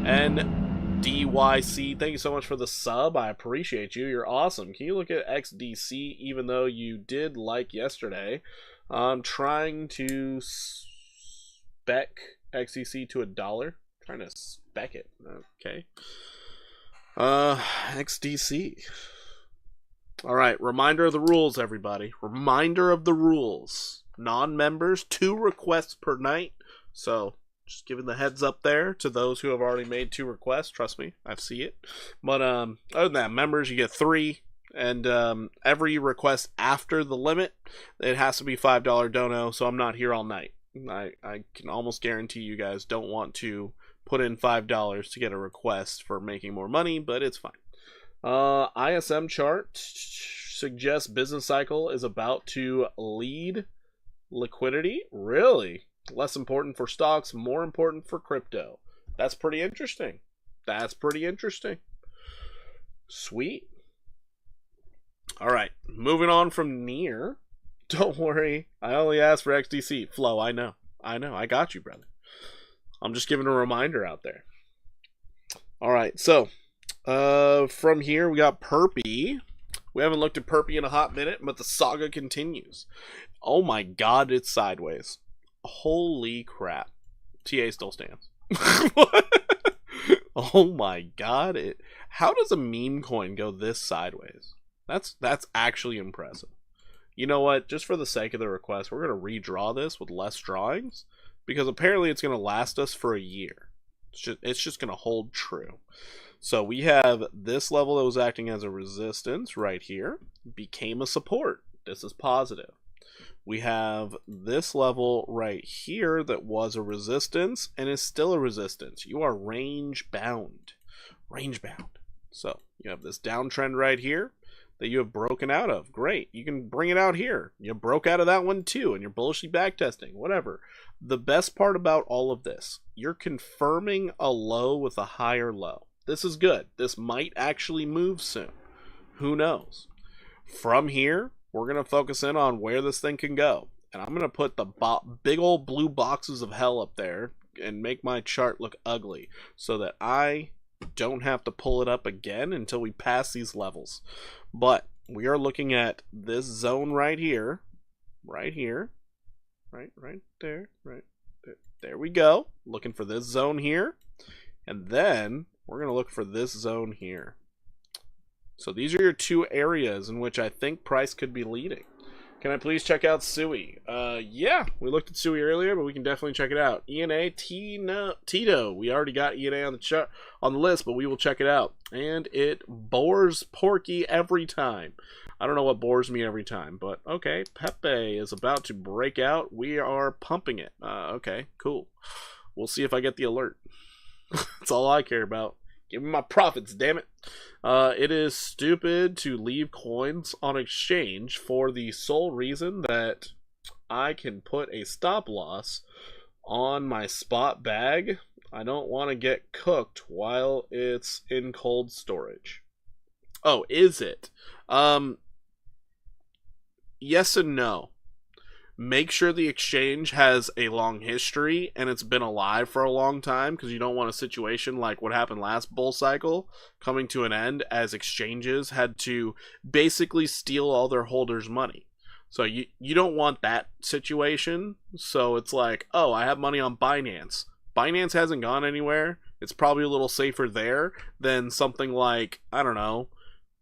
And DYC, thank you so much for the sub. I appreciate you. You're awesome. Can you look at XDC, even though you did like yesterday? I'm trying to spec XDC to $1. Trying to spec it. Okay. XDC. Alright, reminder of the rules, everybody. Reminder of the rules. Non-members, 2 requests per night. So, just giving the heads up there to those who have already made 2 requests. Trust me, I see it. But other than that, members, you get 3. And every request after the limit, it has to be $5 dono, so I'm not here all night. I can almost guarantee you guys don't want to put in $5 to get a request for making more money, but it's fine. ISM chart suggests business cycle is about to lead liquidity. Really? Less important for stocks, more important for crypto. That's pretty interesting. That's pretty interesting. Sweet. All right, moving on from near. Don't worry, I only asked for XDC. Flo, I know. I got you, brother. I'm just giving a reminder out there. All right, so from here we got Perpy. We haven't looked at Perpy in a hot minute, but the saga continues. Oh my god, it's sideways. Holy crap. TA still stands. Oh my god. How does a meme coin go this sideways? That's actually impressive. You know what? Just for the sake of the request, we're going to redraw this with less drawings, because apparently it's going to last us for a year. It's just going to hold true. So we have this level that was acting as a resistance right here, became a support. This is positive. We have this level right here that was a resistance and is still a resistance. You are range bound. Range bound. So you have this downtrend right here that you have broken out of. Great. You can bring it out here. You broke out of that one too, and you're bullishly backtesting. Whatever. The best part about all of this, you're confirming a low with a higher low. This is good. This might actually move soon. Who knows? From here, we're going to focus in on where this thing can go. And I'm going to put the big old blue boxes of hell up there and make my chart look ugly so that I don't have to pull it up again until we pass these levels. But we are looking at this zone right here, right there, there we go. Looking for this zone here, and then we're going to look for this zone here. So these are your 2 areas in which I think price could be leading. Can I please check out Sui? Yeah, we looked at Sui earlier, but we can definitely check it out. ENA, Tito. We already got ENA on the list, but we will check it out. And it bores Porky every time. I don't know what bores me every time, but okay. Pepe is about to break out. We are pumping it. Okay, cool. We'll see if I get the alert. That's all I care about. Give me my profits, damn it. It is stupid to leave coins on exchange for the sole reason that I can put a stop loss on my spot bag. I don't want to get cooked while it's in cold storage. Oh, is it? Yes and no. Make sure the exchange has a long history and it's been alive for a long time, because you don't want a situation like what happened last bull cycle coming to an end as exchanges had to basically steal all their holders' money. So you don't want that situation. So it's like, oh, I have money on Binance. Binance hasn't gone anywhere. It's probably a little safer there than something like, I don't know,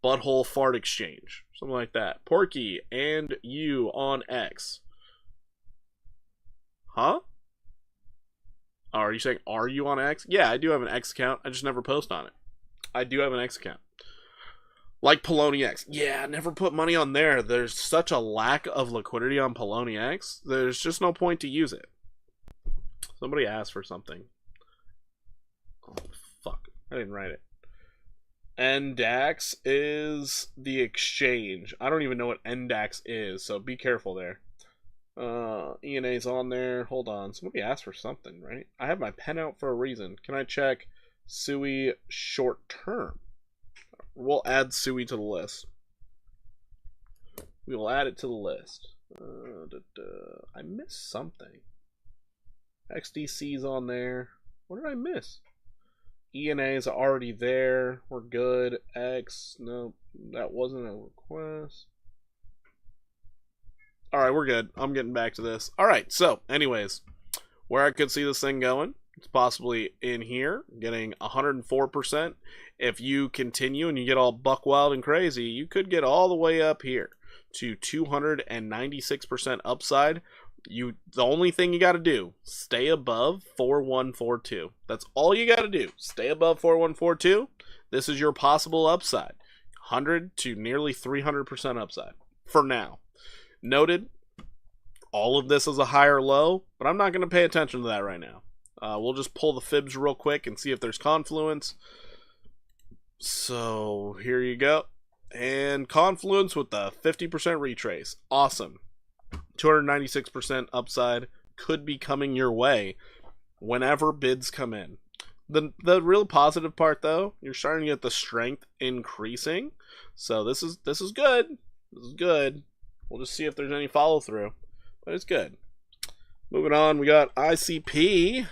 Butthole Fart Exchange. Something like that. Porky and you on X. Huh? Oh, are you saying, are you on X? Yeah, I do have an X account. I just never post on it. I do have an X account. Like Polony X. Yeah, never put money on there. There's such a lack of liquidity on Polony X. There's just no point to use it. Somebody asked for something. Oh, fuck. I didn't write it. NDAX is the exchange. I don't even know what NDAX is, so be careful there. ENA's on there. Hold on. Somebody asked for something, right? I have my pen out for a reason. Can I check SUI short term? We'll add SUI to the list. We will add it to the list. I missed something. XDC's on there. What did I miss? ENA is already there. We're good. X, no, that wasn't a request. Alright, we're good. I'm getting back to this. Alright, so, anyways, where I could see this thing going, it's possibly in here, getting 104%. If you continue and you get all buck wild and crazy, you could get all the way up here to 296% upside. The only thing you got to do, stay above 4142. That's all you got to do. Stay above 4142. This is your possible upside. 100 to nearly 300% upside for now. Noted, all of this is a higher low, but I'm not going to pay attention to that right now. We'll just pull the fibs real quick and see if there's confluence. So here you go. And confluence with the 50% retrace. Awesome. 296% upside could be coming your way whenever bids come in. The real positive part, though, you're starting to get the strength increasing. So this is good. This is good. We'll just see if there's any follow through, but it's good. Moving on, we got ICP.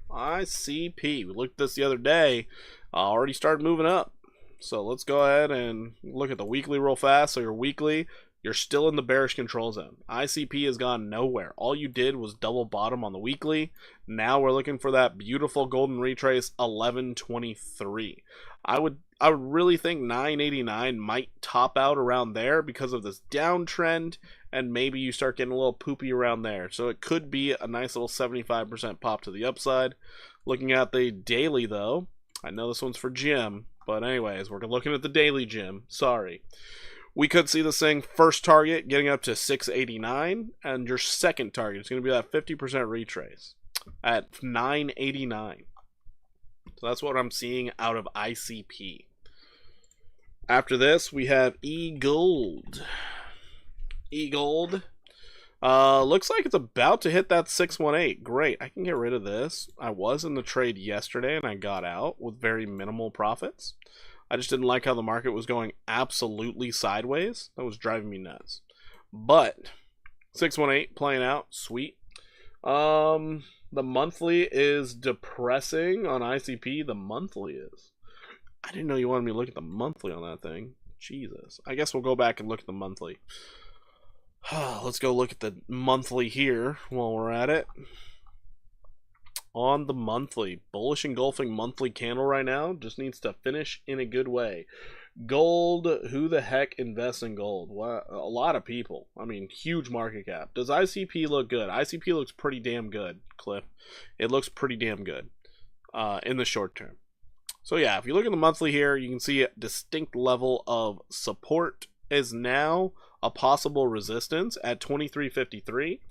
We looked at this the other day. Already started moving up. So let's go ahead and look at the weekly real fast. So your weekly, you're still in the bearish control zone. ICP has gone nowhere. All you did was double bottom on the weekly. Now we're looking for that beautiful golden retrace 1123. I would really think 989 might top out around there because of this downtrend, and maybe you start getting a little poopy around there. So it could be a nice little 75% pop to the upside. Looking at the daily though, I know this one's for Jim, but anyways, we're looking at the daily, Jim. Sorry. We could see this thing first target getting up to 689, and your second target is going to be that 50% retrace at 989. So that's what I'm seeing out of ICP. After this, we have eGold. eGold. Looks like it's about to hit that 618. Great. I can get rid of this. I was in the trade yesterday and I got out with very minimal profits. I just didn't like how the market was going absolutely sideways. That was driving me nuts. But 618 playing out. Sweet. The monthly is depressing on ICP. The monthly is. I didn't know you wanted me to look at the monthly on that thing. Jesus. I guess we'll go back and look at the monthly. Let's go look at the monthly here while we're at it. On the monthly, bullish engulfing monthly candle right now just needs to finish in a good way. Gold, who the heck invests in gold? What? A lot of people. I mean, huge market cap. Does ICP look good? ICP looks pretty damn good, Cliff. It looks pretty damn good in the short term. So yeah, if you look at the monthly here, you can see a distinct level of support is now a possible resistance at 2353.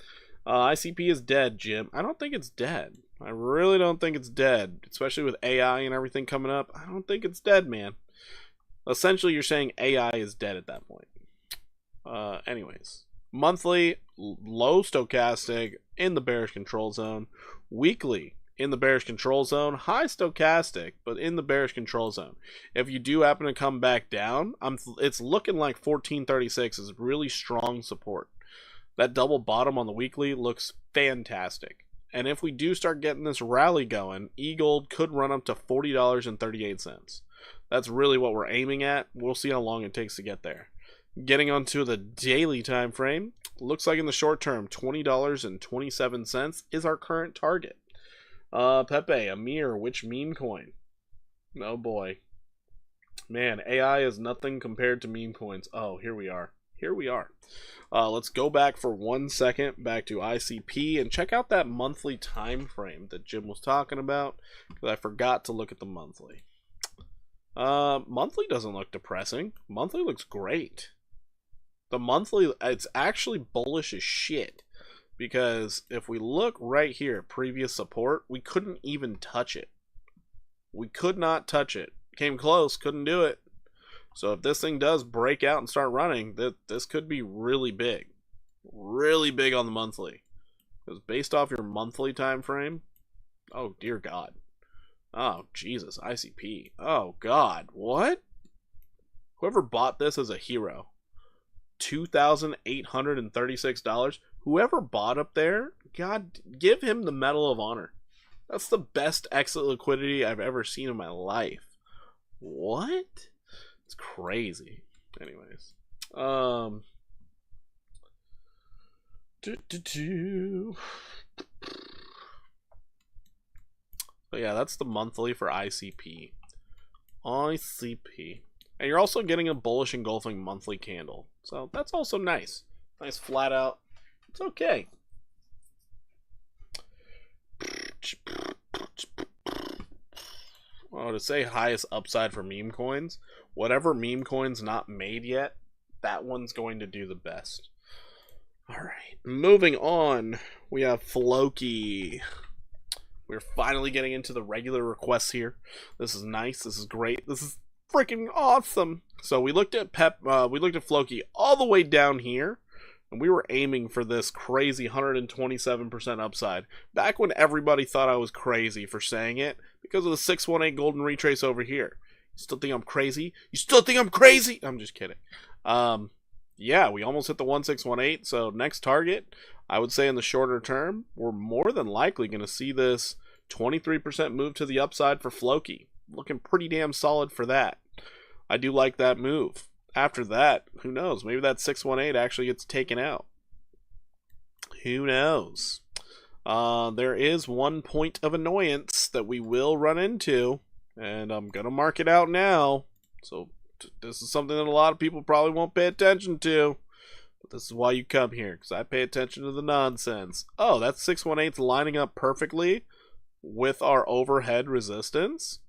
ICP is dead, Jim. I don't think it's dead. I really don't think it's dead, especially with AI and everything coming up. I don't think it's dead, man. Essentially, you're saying AI is dead at that point. Anyways, monthly, low stochastic in the bearish control zone. Weekly in the bearish control zone. High stochastic, but in the bearish control zone. If you do happen to come back down, it's looking like 1436 is really strong support. That double bottom on the weekly looks fantastic. And if we do start getting this rally going, eGold could run up to $40.38. That's really what we're aiming at. We'll see how long it takes to get there. Getting onto the daily time frame, looks like in the short term, $20.27 is our current target. Pepe, Amir, which meme coin? Oh boy. Man, AI is nothing compared to meme coins. Oh, here we are. Here we are. Let's go back for 1 second, back to ICP, and check out that monthly time frame that Jim was talking about, because I forgot to look at the monthly. Monthly doesn't look depressing. Monthly looks great. The monthly, it's actually bullish as shit. because if we look right here, previous support, we couldn't even touch it. We could not touch it. Came close, couldn't do it. So if this thing does break out and start running, this could be really big. Really big on the monthly. Because based off your monthly time frame, oh dear God. Oh Jesus, ICP. Oh God, what? Whoever bought this is a hero. $2,836. Whoever bought up there, God, give him the Medal of Honor. That's the best exit liquidity I've ever seen in my life. What? It's crazy. Anyways. So yeah, that's the monthly for ICP. ICP. And you're also getting a bullish engulfing monthly candle. So that's also nice. Nice flat out. It's okay. Oh, to say highest upside for meme coins, whatever meme coin's not made yet, that one's going to do the best. Alright, moving on, we have Floki. We're finally getting into the regular requests here. This is nice, this is great, this is freaking awesome. So we looked at Floki all the way down here, and we were aiming for this crazy 127% upside. Back when everybody thought I was crazy for saying it, because of the 618 golden retrace over here. You still think I'm crazy? You still think I'm crazy? I'm just kidding. Yeah, we almost hit the 1618, so next target, I would say in the shorter term, we're more than likely going to see this 23% move to the upside for Floki. Looking pretty damn solid for that. I do like that move. After that, who knows? Maybe that 618 actually gets taken out. Who knows? There is one point of annoyance that we will run into, and I'm going to mark it out now. So this is something that a lot of people probably won't pay attention to. But this is why you come here, because I pay attention to the nonsense. Oh, that 618's lining up perfectly with our overhead resistance.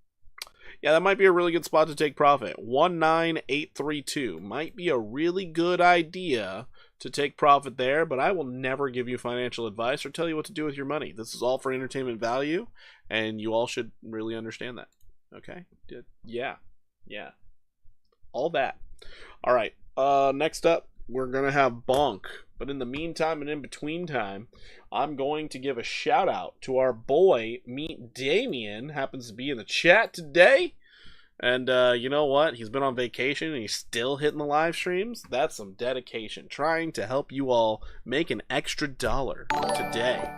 Yeah, that might be a really good spot to take profit. 19832 might be a really good idea to take profit there, but I will never give you financial advice or tell you what to do with your money. This is all for entertainment value, and you all should really understand that. Okay? Yeah. All that. All right. Next up, we're going to have Bonk. But in the meantime and in between time, I'm going to give a shout out to our boy, Meet Damien, happens to be in the chat today. And you know what? He's been on vacation and he's still hitting the live streams. That's some dedication. Trying to help you all make an extra dollar today.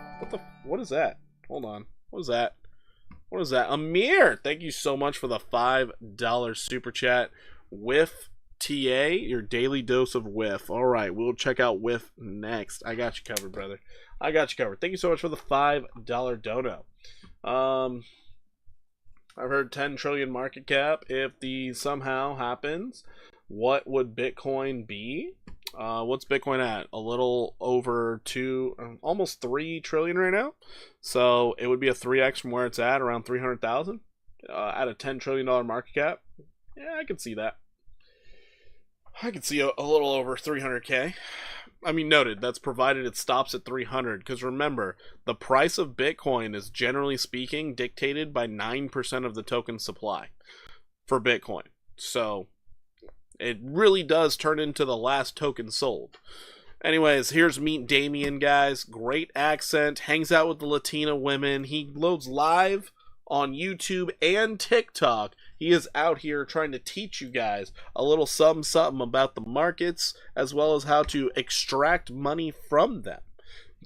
What is that? Hold on. What is that? What is that? Amir, thank you so much for the $5 super chat. Whiff TA, your daily dose of whiff. All right, we'll check out whiff next. I got you covered, brother. I got you covered. Thank you so much for the $5 dono. I've heard 10 trillion market cap. If the somehow happens, what would Bitcoin be? What's Bitcoin at? A little over almost 3 trillion right now. So it would be a 3x from where it's at, around 300,000 at a $10 trillion market cap. Yeah, I could see that. I could see a little over 300K. I mean, noted, that's provided it stops at 300, because remember, the price of Bitcoin is generally speaking dictated by 9% of the token supply for Bitcoin. So it really does turn into the last token sold. Anyways, here's Meet Damien, guys. Great accent, hangs out with the Latina women. He loads live on YouTube and TikTok. He is out here trying to teach you guys a little something about the markets, as well as how to extract money from them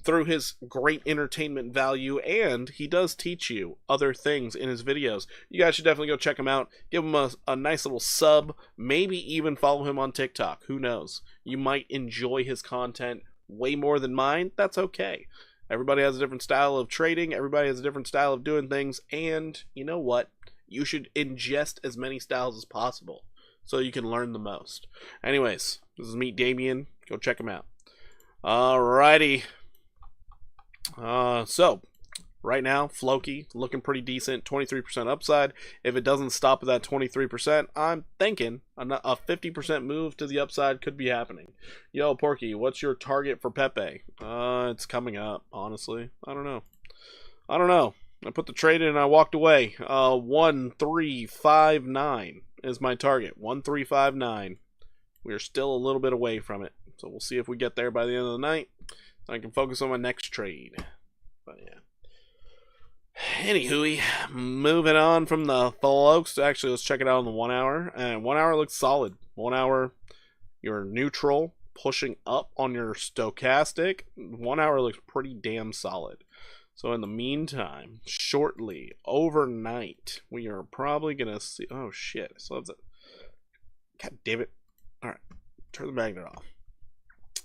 through his great entertainment value, and he does teach you other things in his videos. You guys should definitely go check him out. Give him a nice little sub, maybe even follow him on TikTok. Who knows? You might enjoy his content way more than mine. That's okay. Everybody has a different style of trading. Everybody has a different style of doing things, and you know what? You should ingest as many styles as possible so you can learn the most. Anyways, this is Meet Damien. Go check him out. Alrighty. So, right now, Floki looking pretty decent, 23% upside. If it doesn't stop at that 23%, I'm thinking a 50% move to the upside could be happening. Yo, Porky, what's your target for Pepe? It's coming up, honestly. I don't know. I put the trade in and I walked away. 1359 is my target. 1359. We are still a little bit away from it. So we'll see if we get there by the end of the night. I can focus on my next trade. But yeah. Anywho, moving on from the Folks. Actually, let's check it out on the 1 hour. And 1 hour looks solid. 1 hour, you're neutral, pushing up on your stochastic. 1 hour looks pretty damn solid. So in the meantime, shortly, overnight, we are probably going to see... Oh, shit. I still have to... God damn it. All right. Turn the magnet off.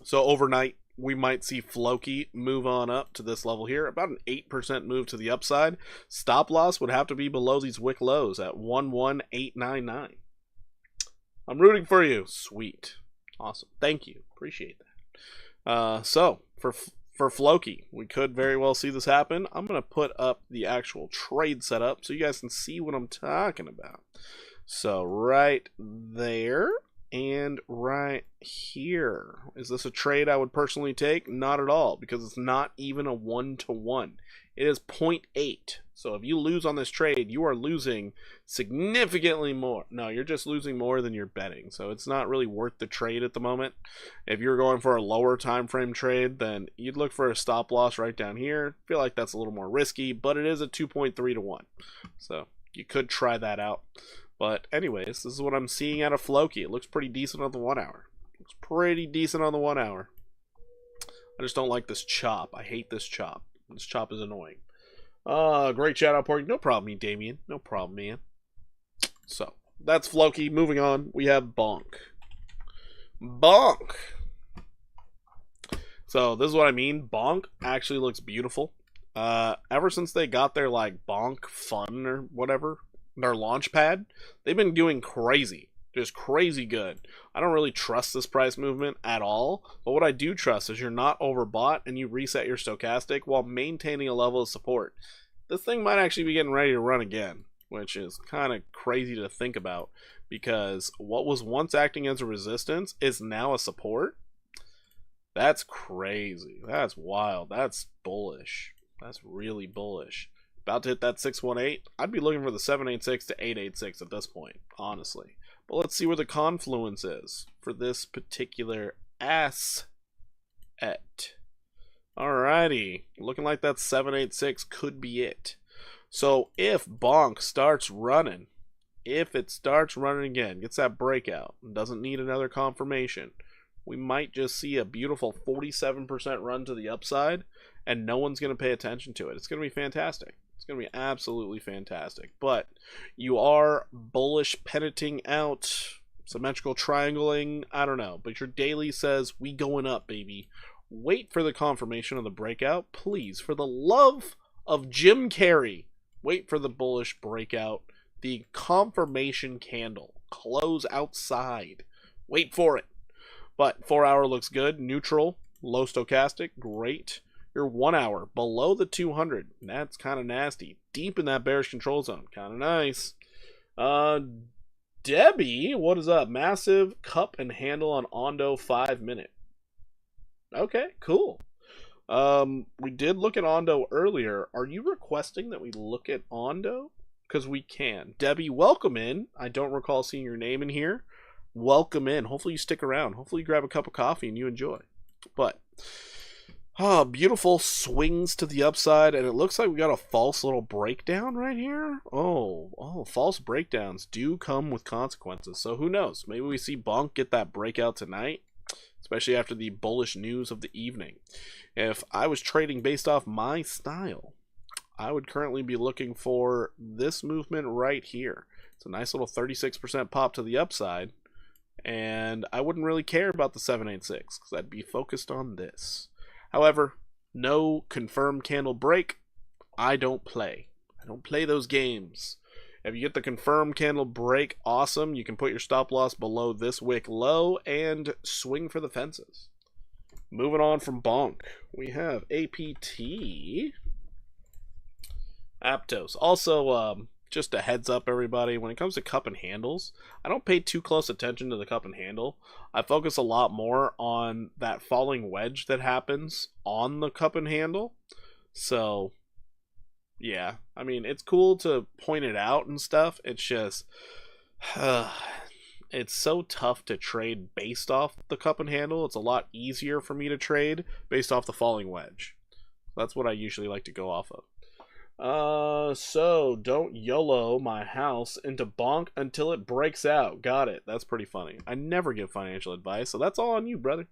So overnight, we might see Floki move on up to this level here. About an 8% move to the upside. Stop loss would have to be below these wick lows at 11899. I'm rooting for you. Sweet. Awesome. Thank you. Appreciate that. So, for Floki, we could very well see this happen. I'm going to put up the actual trade setup so you guys can see what I'm talking about. So right there and right here. Is this a trade I would personally take? Not at all, because it's not even a 1-to-1. It is 0.8. So if you lose on this trade, you are losing significantly more. No, you're just losing more than you're betting. So it's not really worth the trade at the moment. If you're going for a lower time frame trade, then you'd look for a stop loss right down here. I feel like that's a little more risky, but it is a 2.3-to-1. So you could try that out. But anyways, this is what I'm seeing out of Floki. It looks pretty decent on the 1 hour. Looks pretty decent on the 1 hour. I just don't like this chop. I hate this chop. This chop is annoying. Great shout out, Porky. No problem, Damien. No problem, man. So, that's Floki. Moving on, we have Bonk. Bonk! So, this is what I mean. Bonk actually looks beautiful. Ever since they got their, like, Bonk Fun or whatever, their launch pad, they've been doing crazy. Just crazy good. I don't really trust this price movement at all, but what I do trust is you're not overbought and you reset your stochastic while maintaining a level of support. This thing might actually be getting ready to run again, which is kind of crazy to think about, because what was once acting as a resistance is now a support. That's crazy. That's wild. That's bullish. That's really bullish. About to hit that 618. I'd be looking for the 786 to 886 at this point, honestly. But let's see where the confluence is for this particular asset. Alrighty. Looking like that 786 could be it. So if Bonk starts running, if it starts running again, gets that breakout, doesn't need another confirmation, we might just see a beautiful 47% run to the upside, and no one's going to pay attention to it. It's going to be fantastic. It's going to be absolutely fantastic. But you are bullish penanting out, symmetrical triangling, I don't know. But your daily says, we going up, baby. Wait for the confirmation of the breakout. Please, for the love of Jim Carrey, wait for the bullish breakout. The confirmation candle. Close outside. Wait for it. But 4 hour looks good. Neutral. Low stochastic. Great. Your 1 hour below the 200. That's kind of nasty. Deep in that bearish control zone. Kind of nice. Debbie, what is up? Massive cup and handle on Ondo 5 minute. Okay, cool. We did look at Ondo earlier. Are you requesting that we look at Ondo? Because we can. Debbie, welcome in. I don't recall seeing your name in here. Welcome in. Hopefully you stick around. Hopefully you grab a cup of coffee and you enjoy. But beautiful swings to the upside, and it looks like we got a false little breakdown right here. Oh, false breakdowns do come with consequences. So who knows? Maybe we see Bonk get that breakout tonight, especially after the bullish news of the evening. If I was trading based off my style, I would currently be looking for this movement right here. It's a nice little 36% pop to the upside, and I wouldn't really care about the 786 because I'd be focused on this. However, no confirmed candle break. I don't play. I don't play those games. If you get the confirmed candle break, awesome. You can put your stop loss below this wick low and swing for the fences. Moving on from Bonk, we have APT. Aptos. Also, just a heads up, everybody, when it comes to cup and handles, I don't pay too close attention to the cup and handle. I focus a lot more on that falling wedge that happens on the cup and handle. So, yeah, I mean, it's cool to point it out and stuff. It's just, it's so tough to trade based off the cup and handle. It's a lot easier for me to trade based off the falling wedge. That's what I usually like to go off of. So don't YOLO my house into bonk until it breaks out. Got it. That's pretty funny. I never give financial advice, so that's all on you, brother.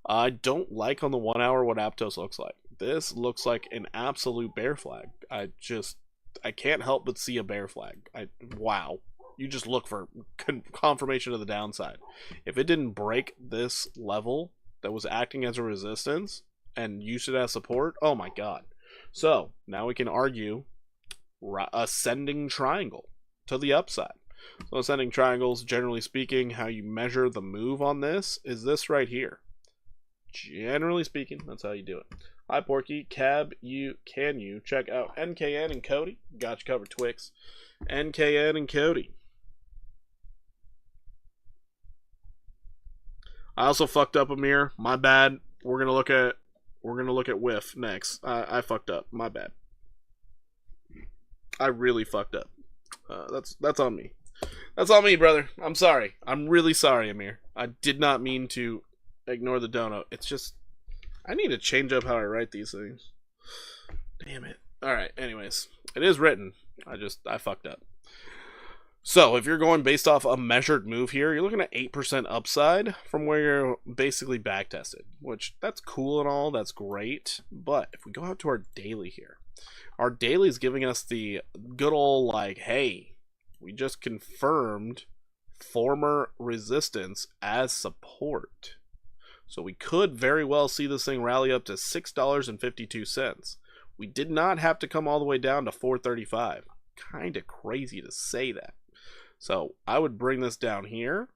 I don't like on the 1 hour what Aptos looks like. This looks like an absolute bear flag. I can't help but see a bear flag. Wow. You just look for confirmation of the downside. If it didn't break this level that was acting as a resistance and use it as support, oh my god. So now we can argue ascending triangle to the upside. So ascending triangles, generally speaking, how you measure the move on this is this right here. Generally speaking, that's how you do it. Hi Porky, can you check out NKN and Cody? Got you covered, Twix. NKN and Cody. I also fucked up, Amir. My bad. We're gonna look at whiff next. I fucked up. My bad. I really fucked up. That's on me. That's on me, brother. I'm sorry. I'm really sorry, Amir. I did not mean to ignore the dono. It's just I need to change up how I write these things. Damn it. All right. Anyways, it is written. I fucked up. So if you're going based off a measured move here, you're looking at 8% upside from where you're basically back tested, which that's cool and all, that's great. But if we go out to our daily here, our daily is giving us the good old like, hey, we just confirmed former resistance as support. So we could very well see this thing rally up to $6.52. We did not have to come all the way down to $4.35. Kind of crazy to say that. So I would bring this down here,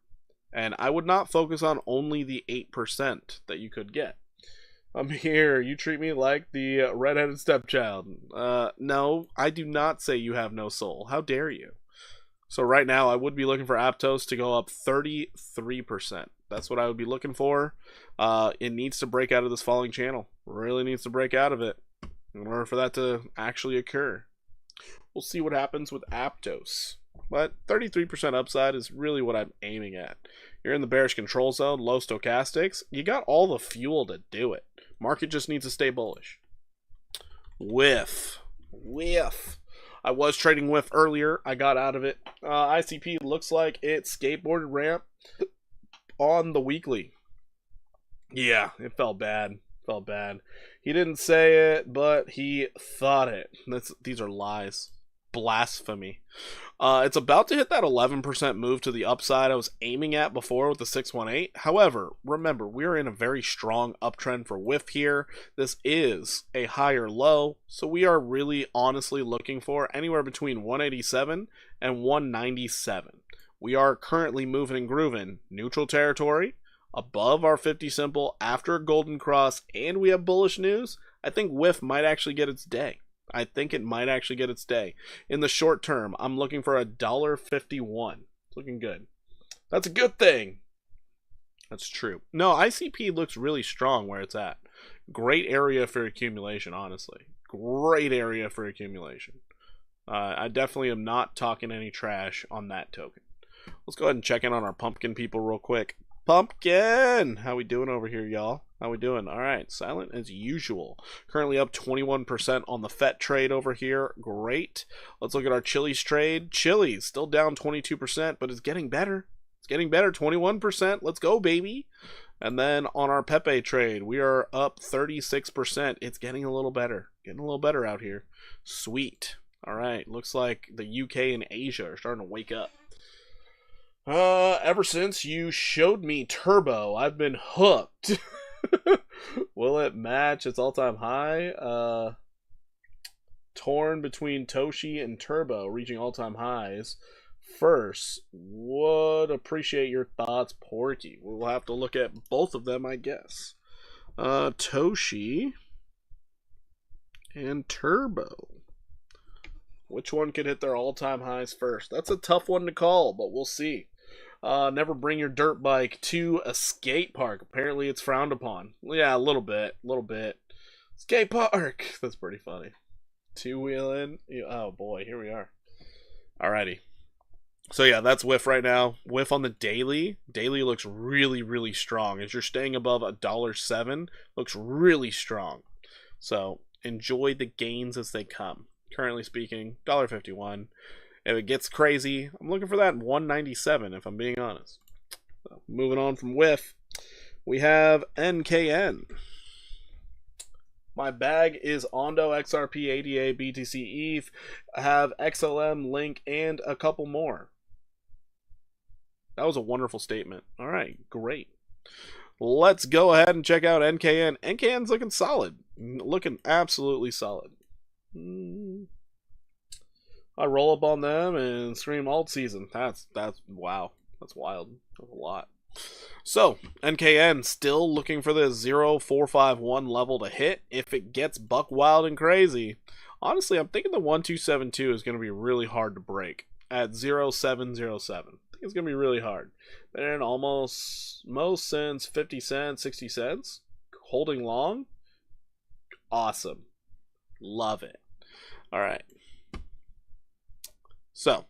and I would not focus on only the 8% that you could get. I'm here. You treat me like the redheaded stepchild. No, I do not say you have no soul. How dare you? So right now, I would be looking for Aptos to go up 33%. That's what I would be looking for. It needs to break out of this falling channel. Really needs to break out of it in order for that to actually occur. We'll see what happens with Aptos. But 33% upside is really what I'm aiming at. You're in the bearish control zone, low stochastics. You got all the fuel to do it. Market just needs to stay bullish. Whiff. I was trading whiff earlier. I got out of it. ICP looks like it skateboarded ramp on the weekly. Yeah, it felt bad. He didn't say it, but he thought it. These are lies. Blasphemy. It's about to hit that 11% move to the upside I was aiming at before with the 618. However, remember, we're in a very strong uptrend for whiff here. This is a higher low, so we are really honestly looking for anywhere between 187 and 197. We are currently moving and grooving neutral territory above our 50 simple after a golden cross, and we have bullish news. I think whiff might actually get its day. In the short term, I'm looking for $1.51. It's looking good. That's a good thing. That's true. No, ICP looks really strong where it's at. Great area for accumulation, honestly. Great area for accumulation. I definitely am not talking any trash on that token. Let's go ahead and check in on our pumpkin people real quick. Pumpkin! How we doing over here, y'all? How we doing? All right, silent as usual. Currently up 21% on the FET trade over here. Great. Let's look at our Chili's trade. Chili's still down 22%, but it's getting better. 21%. Let's go, baby. And then on our Pepe trade, we are up 36%. It's getting a little better. Out here. Sweet. All right, looks like the UK and Asia are starting to wake up. Ever since you showed me Turbo, I've been hooked. Will it match its all-time high? Torn between Toshi and Turbo, reaching all-time highs. First, would appreciate your thoughts, Porky. We'll have to look at both of them, I guess. Toshi and Turbo. Which one could hit their all-time highs first? That's a tough one to call, but we'll see. Never bring your dirt bike to a skate park. Apparently it's frowned upon. Yeah, a little bit. Skate park! That's pretty funny. Two-wheeling. Oh boy, here we are. Alrighty. So yeah, that's WIF right now. WIF on the daily. Daily looks really, really strong. As you're staying above $1.07, looks really strong. So enjoy the gains as they come. Currently speaking, $1.51. If it gets crazy, I'm looking for that 197 if I'm being honest. So, moving on from WIF, we have NKN. My bag is Ondo, XRP, ADA, BTC, ETH. I have XLM, Link, and a couple more. That was a wonderful statement. All right, great. Let's go ahead and check out NKN. NKN's looking solid. Looking absolutely solid. I roll up on them and scream alt season. That's wow. That's wild. That's a lot. So, NKN still looking for the 0.451 level to hit. If it gets buck wild and crazy, honestly, I'm thinking the 1272 is going to be really hard to break at 0.707. I think it's going to be really hard. Been almost most since 50 cents, 60 cents. Holding long. Awesome. Love it. All right. So,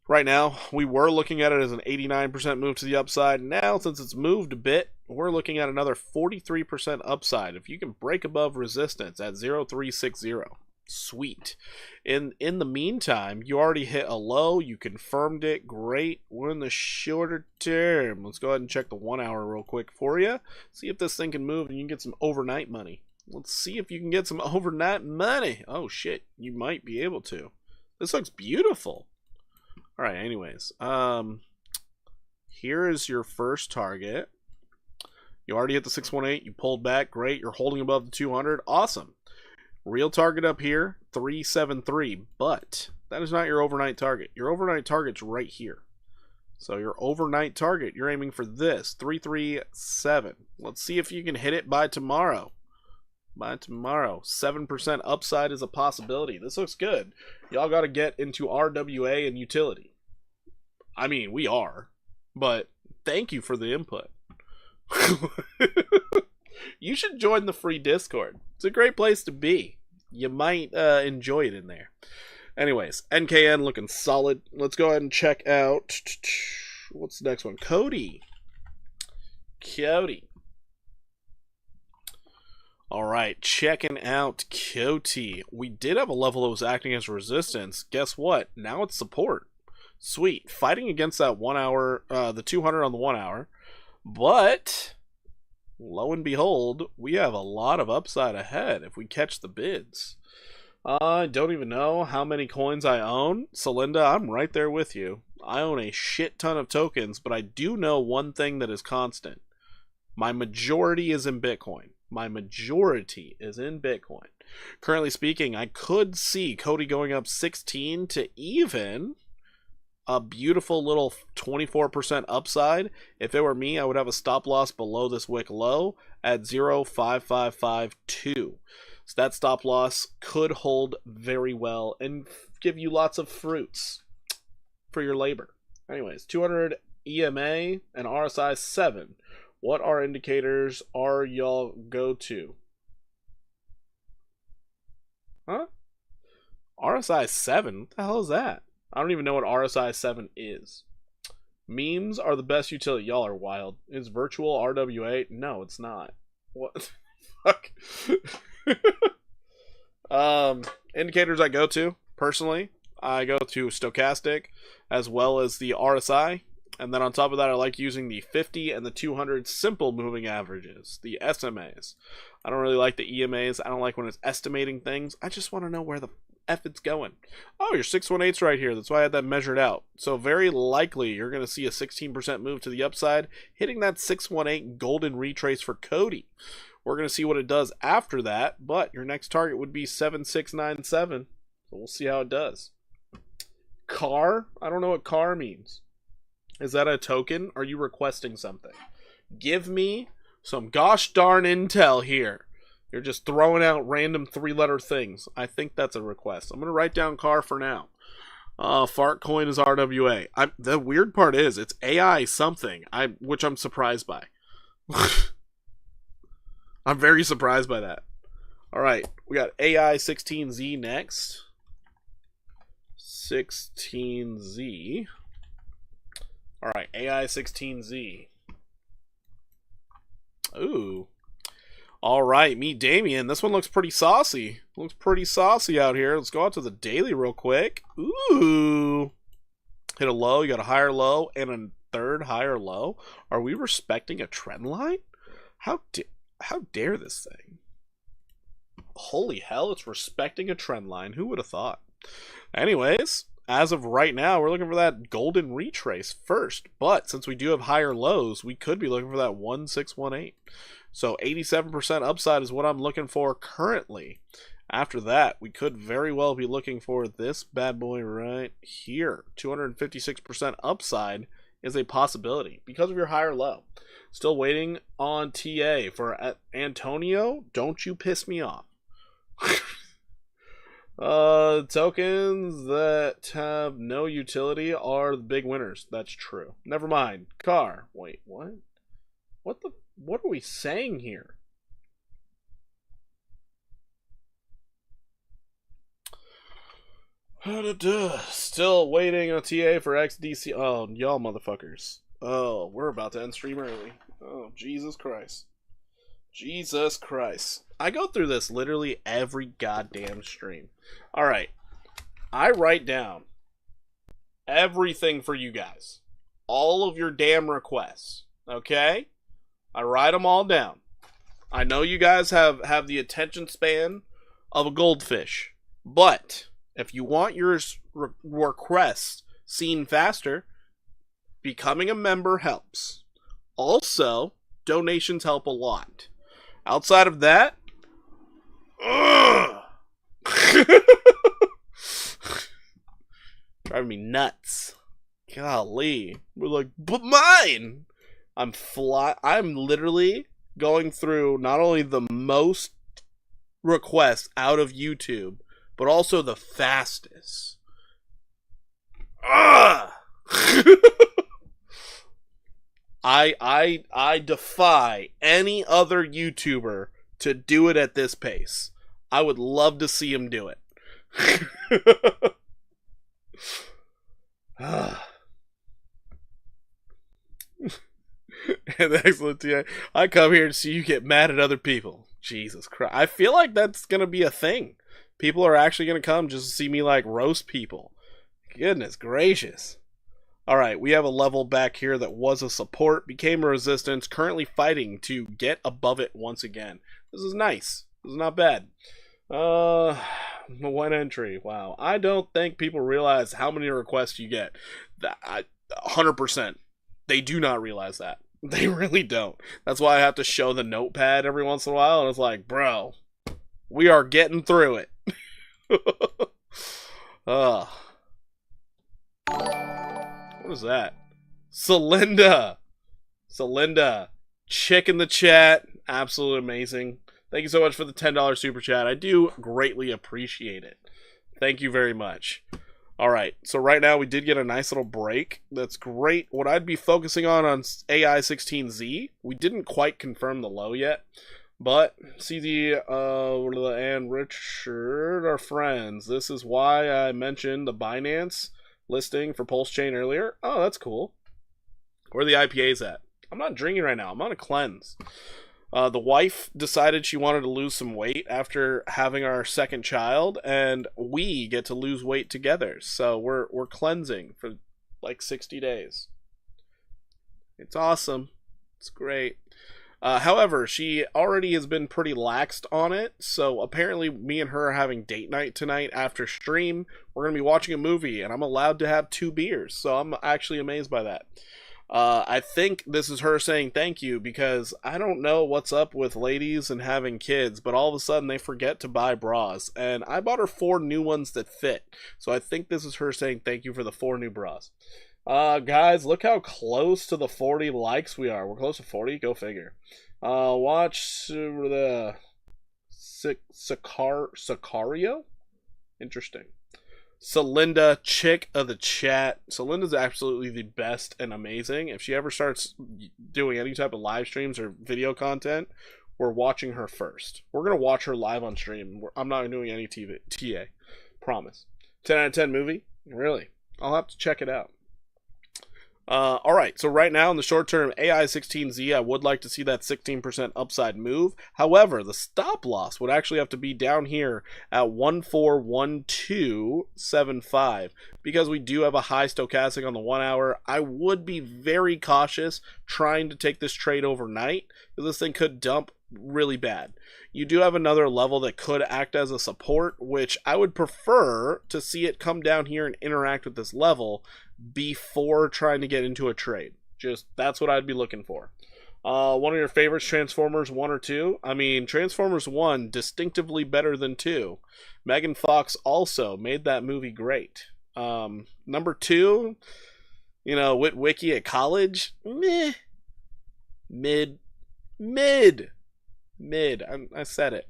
right now, we were looking at it as an 89% move to the upside. Now, since it's moved a bit, we're looking at another 43% upside. If you can break above resistance at 0.360, sweet. In the meantime, you already hit a low. You confirmed it. Great. We're in the shorter term. Let's go ahead and check the 1 hour real quick for you. See if this thing can move and you can get some overnight money. Let's see if you can get some overnight money. Oh, shit. You might be able to. This looks beautiful. All right, anyways. Here is your first target. You already hit the 618. You pulled back. Great. You're holding above the 200. Awesome. Real target up here, 373. But that is not your overnight target. Your overnight target's right here. So your overnight target, you're aiming for this, 337. Let's see if you can hit it by tomorrow. By tomorrow, 7% upside is a possibility. This looks good. Y'all got to get into RWA and utility. I mean, we are, but thank you for the input. You should join the free Discord. It's a great place to be. You might enjoy it in there. Anyways, NKN looking solid. Let's go ahead and check out, what's the next one? Cody. All right, checking out Coty. We did have a level that was acting as resistance. Guess what? Now it's support. Sweet. Fighting against that 1 hour, the 200 on the 1 hour. But, lo and behold, we have a lot of upside ahead if we catch the bids. I don't even know how many coins I own. Celinda, I'm right there with you. I own a shit ton of tokens, but I do know one thing that is constant. My majority is in Bitcoin. My majority is in Bitcoin. Currently speaking, I could see Cody going up 16 to even a beautiful little 24% upside. If it were me, I would have a stop loss below this wick low at 0.5552. So that stop loss could hold very well and give you lots of fruits for your labor. Anyways, 200 EMA and RSI 7. What are indicators are y'all go to? Huh? RSI 7? What the hell is that? I don't even know what RSI 7 is. Memes are the best utility. Y'all are wild. Is virtual RWA? No, it's not. What the fuck? Indicators I go to, personally, I go to Stochastic as well as the RSI. And then on top of that, I like using the 50 and the 200 simple moving averages, the SMAs. I don't really like the EMAs. I don't like when it's estimating things. I just want to know where the F it's going. Oh, your 618's right here. That's why I had that measured out. So very likely you're going to see a 16% move to the upside, hitting that 618 golden retrace for Cody. We're going to see what it does after that, but your next target would be 7697. So we'll see how it does. CAR? I don't know what CAR means. Is that a token? Are you requesting something? Give me some gosh darn intel here. You're just throwing out random 3-letter things. I think that's a request. I'm going to write down car for now. Fartcoin is RWA. The weird part is it's AI something, which I'm surprised by. I'm very surprised by that. All right, we got AI 16Z next. 16Z. All right, AI 16Z. Ooh. All right, meet Damien. This one looks pretty saucy. Looks pretty saucy out here. Let's go out to the daily real quick. Ooh. Hit a low. You got a higher low and a third higher low. Are we respecting a trend line? How dare this thing? Holy hell, it's respecting a trend line. Who would have thought? Anyways, as of right now, we're looking for that golden retrace first. But since we do have higher lows, we could be looking for that 1618. So 87% upside is what I'm looking for currently. After that, we could very well be looking for this bad boy right here. 256% upside is a possibility because of your higher low. Still waiting on TA for Antonio. Don't you piss me off. Tokens that have no utility are the big winners. That's true. Never mind. Car. Wait, what? What are we saying here? Still waiting on TA for XDC. Oh, y'all motherfuckers. Oh, we're about to end stream early. Oh, Jesus Christ. Jesus Christ. I go through this literally every goddamn stream. Alright. I write down everything for you guys. All of your damn requests. Okay? I write them all down. I know you guys have the attention span of a goldfish. But if you want your requests seen faster, becoming a member helps. Also, donations help a lot. Outside of that, driving me nuts. Golly. We're like, but mine! I'm literally going through not only the most requests out of YouTube, but also the fastest. I defy any other YouTuber to do it at this pace. I would love to see him do it. And excellent TA. I come here to see you get mad at other people. Jesus Christ. I feel like that's going to be a thing. People are actually going to come just to see me like roast people. Goodness gracious. Alright, we have a level back here that was a support, became a resistance, currently fighting to get above it once again. This is nice. This is not bad. One entry. Wow. I don't think people realize how many requests you get. 100%. They do not realize that. They really don't. That's why I have to show the notepad every once in a while, and it's like, bro, we are getting through it. What is that? Celinda, chick in the chat, absolutely amazing. Thank you so much for the $10 super chat. I do greatly appreciate it. Thank you very much. Alright, so right now we did get a nice little break. That's great. What I'd be focusing on AI16Z, we didn't quite confirm the low yet. But, see and Richard are friends. This is why I mentioned the Binance listing for Pulse Chain earlier. Oh, that's cool. Where are the IPAs at? I'm not drinking right now. I'm on a cleanse. The wife decided she wanted to lose some weight after having our second child, and we get to lose weight together. So we're cleansing for like 60 days. It's awesome. It's great. However, she already has been pretty laxed on it, so apparently me and her are having date night tonight after stream. We're going to be watching a movie, and I'm allowed to have 2 beers, so I'm actually amazed by that. I think this is her saying thank you, because I don't know what's up with ladies and having kids, but all of a sudden they forget to buy bras, and I bought her 4 new ones that fit, so I think this is her saying thank you for the 4 new bras. Guys, look how close to the 40 likes we are. We're close to 40, go figure. Watch the Sicario? Interesting. Celinda, chick of the chat. Celinda's absolutely the best and amazing. If she ever starts doing any type of live streams or video content, we're watching her first. We're going to watch her live on stream. I'm not doing any TA. Promise. 10 out of 10 movie? Really? I'll have to check it out. Alright, so right now in the short term, AI16Z, I would like to see that 16% upside move. However, the stop loss would actually have to be down here at 141275 because we do have a high stochastic on the 1 hour. I would be very cautious trying to take this trade overnight because this thing could dump really bad. You do have another level that could act as a support, which I would prefer to see it come down here and interact with this level before trying to get into a trade. Just that's what I'd be looking for. One of your favorites, Transformers 1 or 2? I mean, Transformers 1 distinctively better than 2. Megan Fox also made that movie great. Number 2, you know, Wiki at college, meh. Mid. I said it.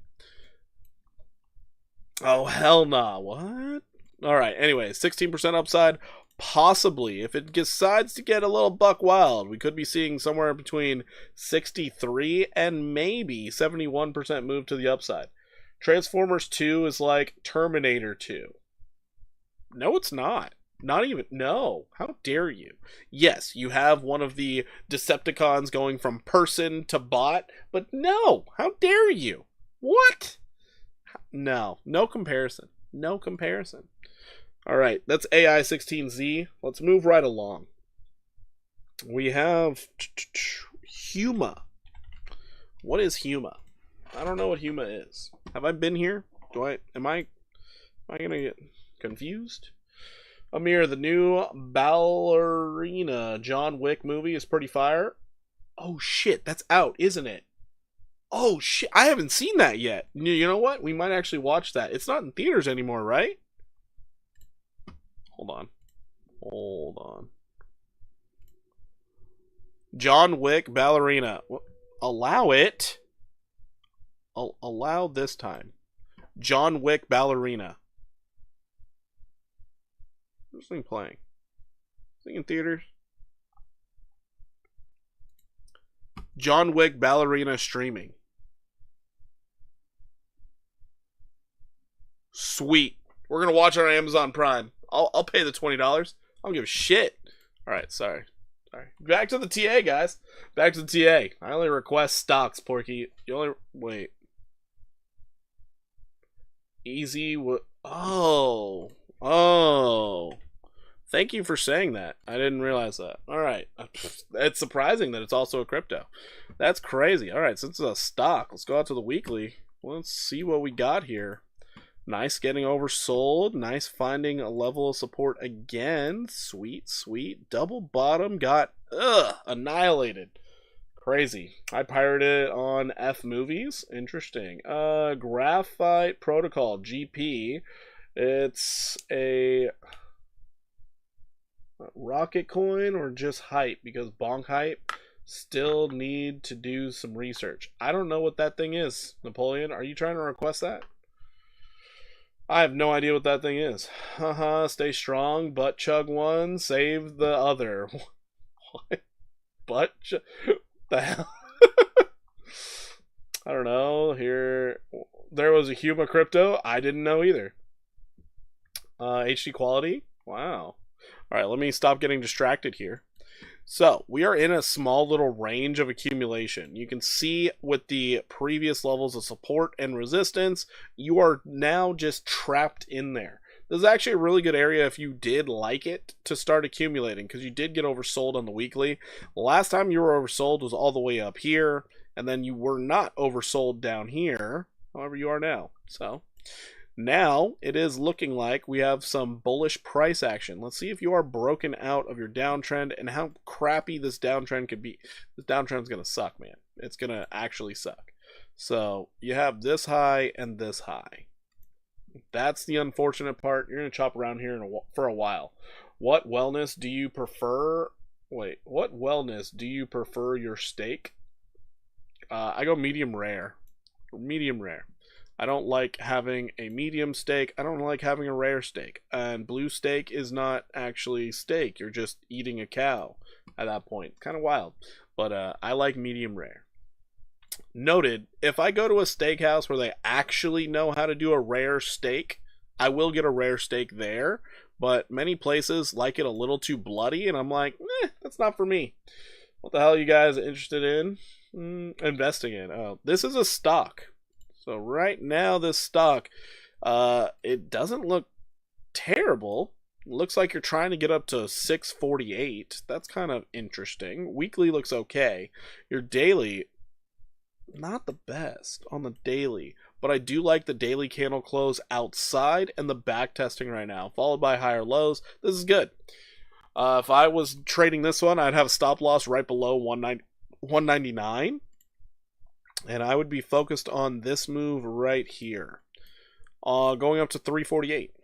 Oh, hell nah. What? Alright, anyway, 16% upside. Possibly, if it decides to get a little buck wild, we could be seeing somewhere between 63 and maybe 71% move to the upside. Transformers 2 is like Terminator 2. No, it's not. Not even. No. How dare you? Yes, you have one of the Decepticons going from person to bot, but no. How dare you? What? No. No comparison. No comparison. Alright, that's AI16Z. Let's move right along. We have Huma. What is Huma? I don't know what Huma is. Have I been here? Am I gonna get confused? Amir, the new ballerina John Wick movie is pretty fire. Oh shit, that's out, isn't it? Oh shit, I haven't seen that yet. You know what? We might actually watch that. It's not in theaters anymore, right? Hold on. John Wick ballerina. Allow it. Allow this time. John Wick ballerina. Where's this thing playing? Is it in theaters? John Wick ballerina streaming. Sweet. We're gonna watch it on Amazon Prime. I'll pay the $20. I don't give a shit. Alright, sorry. Back to the TA, guys. Back to the TA. I only request stocks, Porky. You only... Wait. Easy... Oh. Thank you for saying that. I didn't realize that. Alright. It's surprising that it's also a crypto. That's crazy. Alright, since it's a stock, let's go out to the weekly. Let's see what we got here. Nice getting oversold. Nice finding a level of support again. Sweet. Double bottom got annihilated. Crazy. I pirated it on F Movies. Interesting. Graphite Protocol GP. It's a rocket coin or just hype, because bonk hype still need to do some research. I don't know what that thing is. Napoleon, are you trying to request that? I have no idea what that thing is. Haha, stay strong, butt chug one, save the other. What? Butt chug? The hell? I don't know. Here, there was a Huma crypto. I didn't know either. HD quality? Wow. Alright, let me stop getting distracted here. So, we are in a small little range of accumulation. You can see with the previous levels of support and resistance, you are now just trapped in there. This is actually a really good area if you did like it to start accumulating, because you did get oversold on the weekly. Last time you were oversold was all the way up here, and then you were not oversold down here. However, you are now. So, now it is looking like we have some bullish price action. Let's see if you are broken out of your downtrend and how crappy this downtrend could be. This downtrend's going to suck, man. It's going to actually suck. So you have this high and this high. That's the unfortunate part. You're going to chop around here for a while. What wellness do you prefer? Wait, what wellness do you prefer your steak? I go medium rare. Medium rare. I don't like having a medium steak. I don't like having a rare steak. And blue steak is not actually steak. You're just eating a cow at that point. Kind of wild. But I like medium rare. Noted, if I go to a steakhouse where they actually know how to do a rare steak, I will get a rare steak there. But many places like it a little too bloody, and I'm like, that's not for me. What the hell are you guys interested in investing in? Oh, this is a stock. So right now, this stock, it doesn't look terrible. It looks like you're trying to get up to 648. That's kind of interesting. Weekly looks okay. Your daily, not the best on the daily. But I do like the daily candle close outside and the back testing right now, followed by higher lows. This is good. If I was trading this one, I'd have a stop loss right below 199. And I would be focused on this move right here. Going up to 348.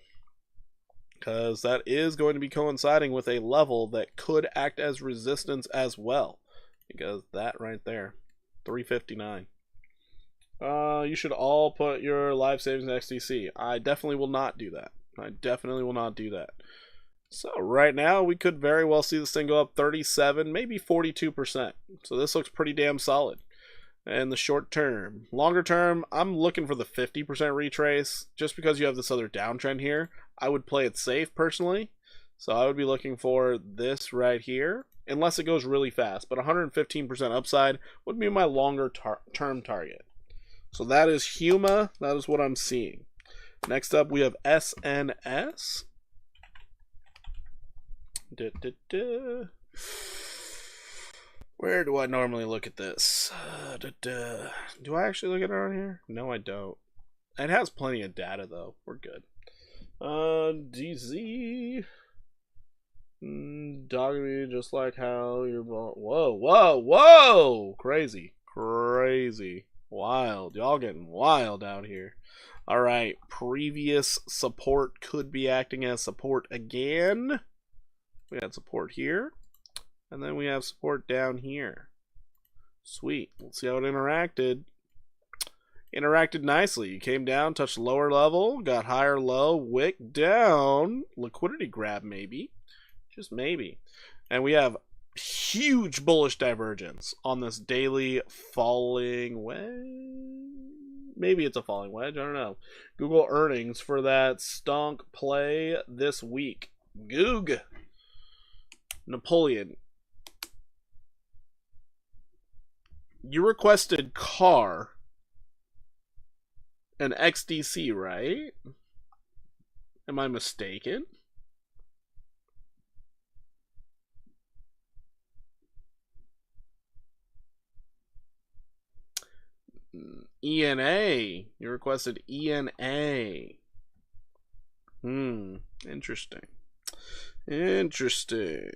Because that is going to be coinciding with a level that could act as resistance as well. Because that right there, 359. You should all put your life savings in XDC. I definitely will not do that. I definitely will not do that. So right now, we could very well see this thing go up 37, maybe 42%. So this looks pretty damn solid. And the short term. Longer term, I'm looking for the 50% retrace. Just because you have this other downtrend here, I would play it safe personally. So I would be looking for this right here. Unless it goes really fast. But 115% upside would be my longer term target. So that is Huma. That is what I'm seeing. Next up, we have SNS. Where do I normally look at this? Do I actually look at it on here? No, I don't. It has plenty of data, though. We're good. DZ. Dogging me just like how you're... Whoa, whoa, whoa! Crazy. Crazy. Wild. Y'all getting wild out here. Alright. Previous support could be acting as support again. We had support here. And then we have support down here. Sweet. Let's see how it interacted. Interacted nicely. You came down, touched lower level, got higher low, wick down. Liquidity grab maybe. Just maybe. And we have huge bullish divergence on this daily falling wedge. Maybe it's a falling wedge. I don't know. Google earnings for that stonk play this week. Goog. Napoleon. You requested car and XDC, right? Am I mistaken? ENA. You requested ENA. Interesting. Interesting.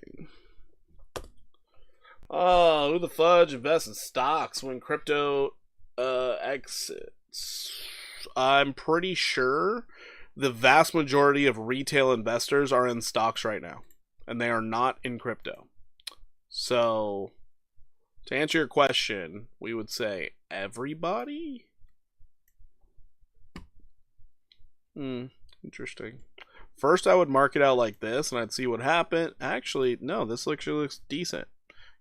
Oh, who the fudge invests in stocks when crypto exits? I'm pretty sure the vast majority of retail investors are in stocks right now, and they are not in crypto. So, to answer your question, we would say everybody? Interesting. First, I would mark it out like this, and I'd see what happened. Actually, no, this actually looks decent.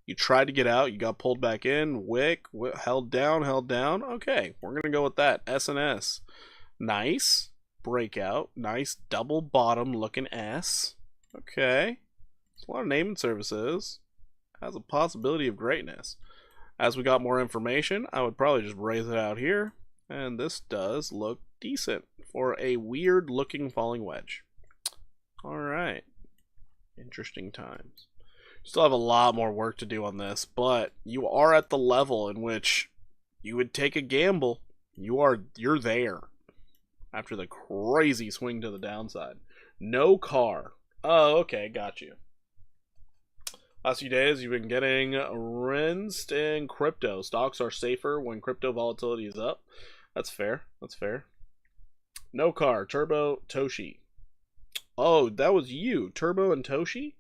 You tried to get out, you got pulled back in, wick, held down. Okay, we're going to go with that. SNS. Nice. Breakout. Nice double bottom looking S. Okay. It's a lot of naming services. Has a possibility of greatness. As we got more information, I would probably just raise it out here. And this does look decent for a weird looking falling wedge. Alright. Interesting times. Still have a lot more work to do on this, but you are at the level in which you would take a gamble. You're there after the crazy swing to the downside. No car. Oh, okay, got you. Last few days, you've been getting rinsed in crypto. Stocks are safer when crypto volatility is up. That's fair. That's fair. No car. Turbo Toshi. Oh, that was you. Turbo and Toshi?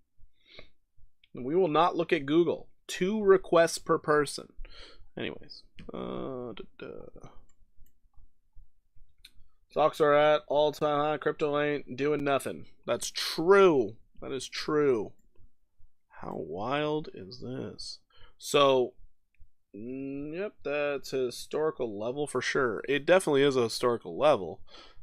We will not look at Google. 2 requests per person. Anyways. Stocks are at all-time high. Crypto ain't doing nothing. That's true. That is true. How wild is this? So, yep, that's a historical level for sure. It definitely is a historical level.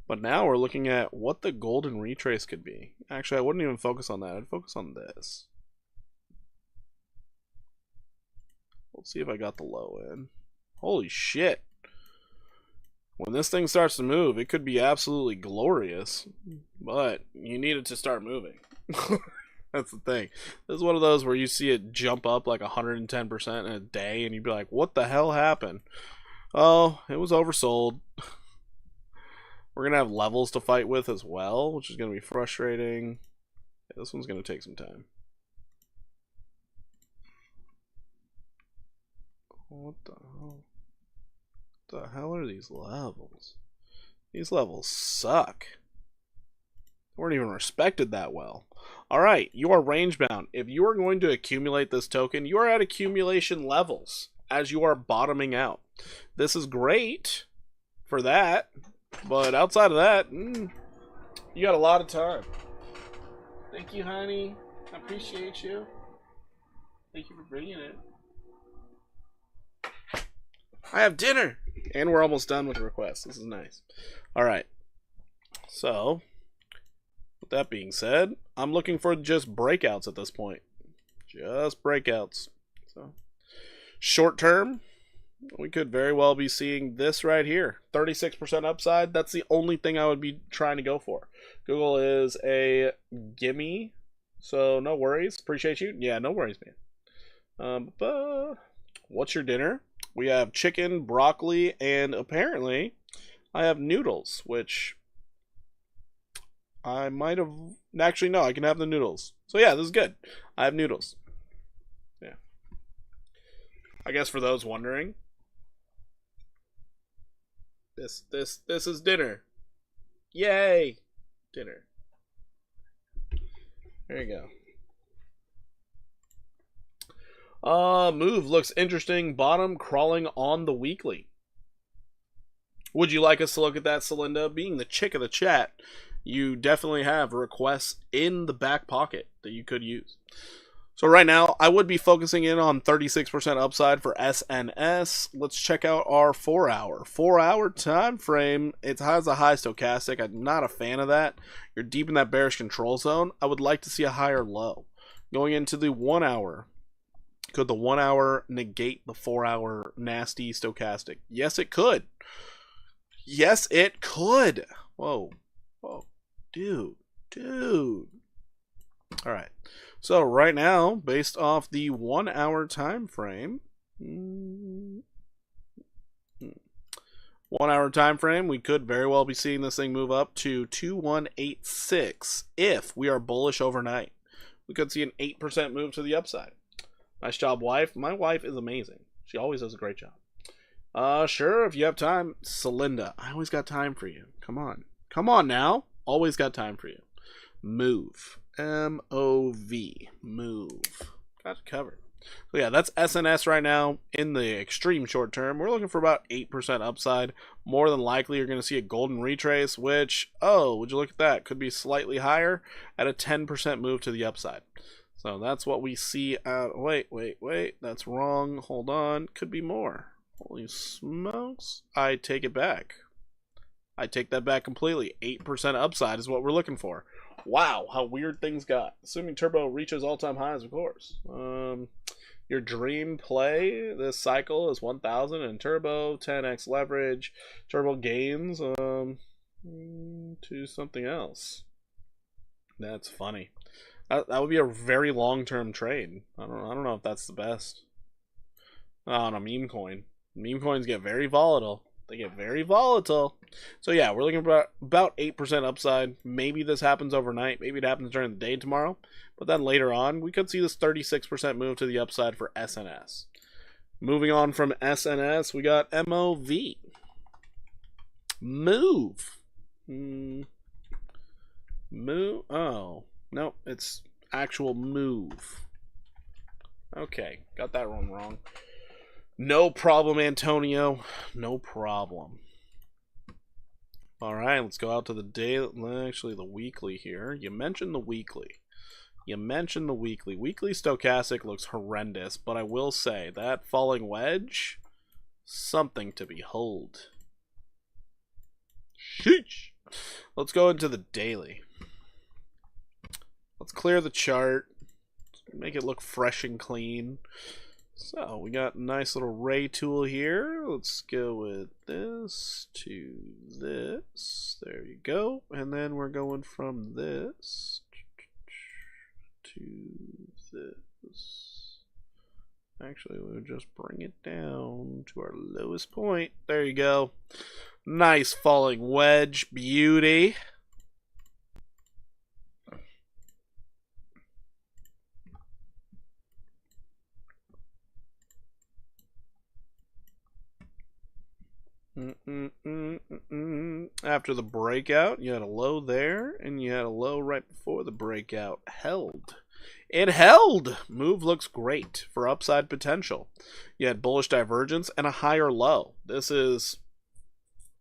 But now we're looking at what the golden retrace could be. Actually, I wouldn't even focus on that. I'd focus on this. Let's see if I got the low in. Holy shit. When this thing starts to move, it could be absolutely glorious. But you need it to start moving. That's the thing. This is one of those where you see it jump up like 110% in a day, and you'd be like, what the hell happened? Oh, it was oversold. We're going to have levels to fight with as well, which is going to be frustrating. Yeah, this one's going to take some time. What the hell? What the hell are these levels? These levels suck. They weren't even respected that well. Alright, you are range bound. If you are going to accumulate this token, you are at accumulation levels as you are bottoming out. This is great for that, but outside of that, you got a lot of time. Thank you, honey. I appreciate you. Thank you for bringing it. I have dinner! And we're almost done with the requests. This is nice. Alright. So, with that being said, I'm looking for just breakouts at this point. Just breakouts. So, short term, we could very well be seeing this right here. 36% upside. That's the only thing I would be trying to go for. Google is a gimme. So, no worries. Appreciate you. Yeah, no worries, man. What's your dinner? We have chicken, broccoli, and apparently I have noodles, which I might have... Actually, no, I can have the noodles. So yeah, this is good. I have noodles. Yeah. I guess for those wondering, this is dinner. Yay! Dinner. There you go. Move looks interesting. Bottom crawling on the weekly. Would you like us to look at that, Celinda? Being the chick of the chat, you definitely have requests in the back pocket that you could use. So right now, I would be focusing in on 36% upside for SNS. Let's check out our 4-hour. 4-hour time frame. It has a high stochastic. I'm not a fan of that. You're deep in that bearish control zone. I would like to see a higher low. Going into the 1-hour. Could the 1-hour negate the 4-hour nasty stochastic? Yes, it could. Yes, it could. Whoa. Whoa. Dude. All right. So right now, based off the 1-hour time frame, 1-hour time frame, we could very well be seeing this thing move up to 2186 if we are bullish overnight. We could see an 8% move to the upside. Nice job, wife. My wife is amazing. She always does a great job. Sure, if you have time. Celinda, I always got time for you. Come on. Come on now. Always got time for you. Move. M-O-V. Move. Got it covered. So yeah, that's SNS right now in the extreme short term. We're looking for about 8% upside. More than likely, you're going to see a golden retrace, which, oh, would you look at that? Could be slightly higher at a 10% move to the upside. So that's what we see out. Wait. That's wrong. Hold on. Could be more. Holy smokes. I take it back. I take that back completely. 8% upside is what we're looking for. Wow, how weird things got. Assuming Turbo reaches all-time highs, of course. Your dream play this cycle is 1,000 and Turbo, 10x leverage. Turbo gains to something else. That's funny. That would be a very long-term trade. I don't know if that's the best. On a meme coin. Meme coins get very volatile. They get very volatile. So yeah, we're looking for about 8% upside. Maybe this happens overnight. Maybe it happens during the day tomorrow. But then later on, we could see this 36% move to the upside for SNS. Moving on from SNS, we got MOV. Move. Move. Oh. Nope, it's actual move. Okay, got that one wrong. No problem, Antonio. No problem. All right, let's go out to the daily, actually the weekly here. You mentioned the weekly. Weekly stochastic looks horrendous, but I will say that falling wedge, something to behold. Sheesh. Let's go into the daily. Let's clear the chart. Make it look fresh and clean. So we got a nice little ray tool here. Let's go with this to this. There you go. And then we're going from this to this. Actually, we'll just bring it down to our lowest point. There you go. Nice falling wedge. Beauty. After the breakout, you had a low there, and you had a low right before the breakout. Held. It held! Move looks great for upside potential. You had bullish divergence and a higher low. This is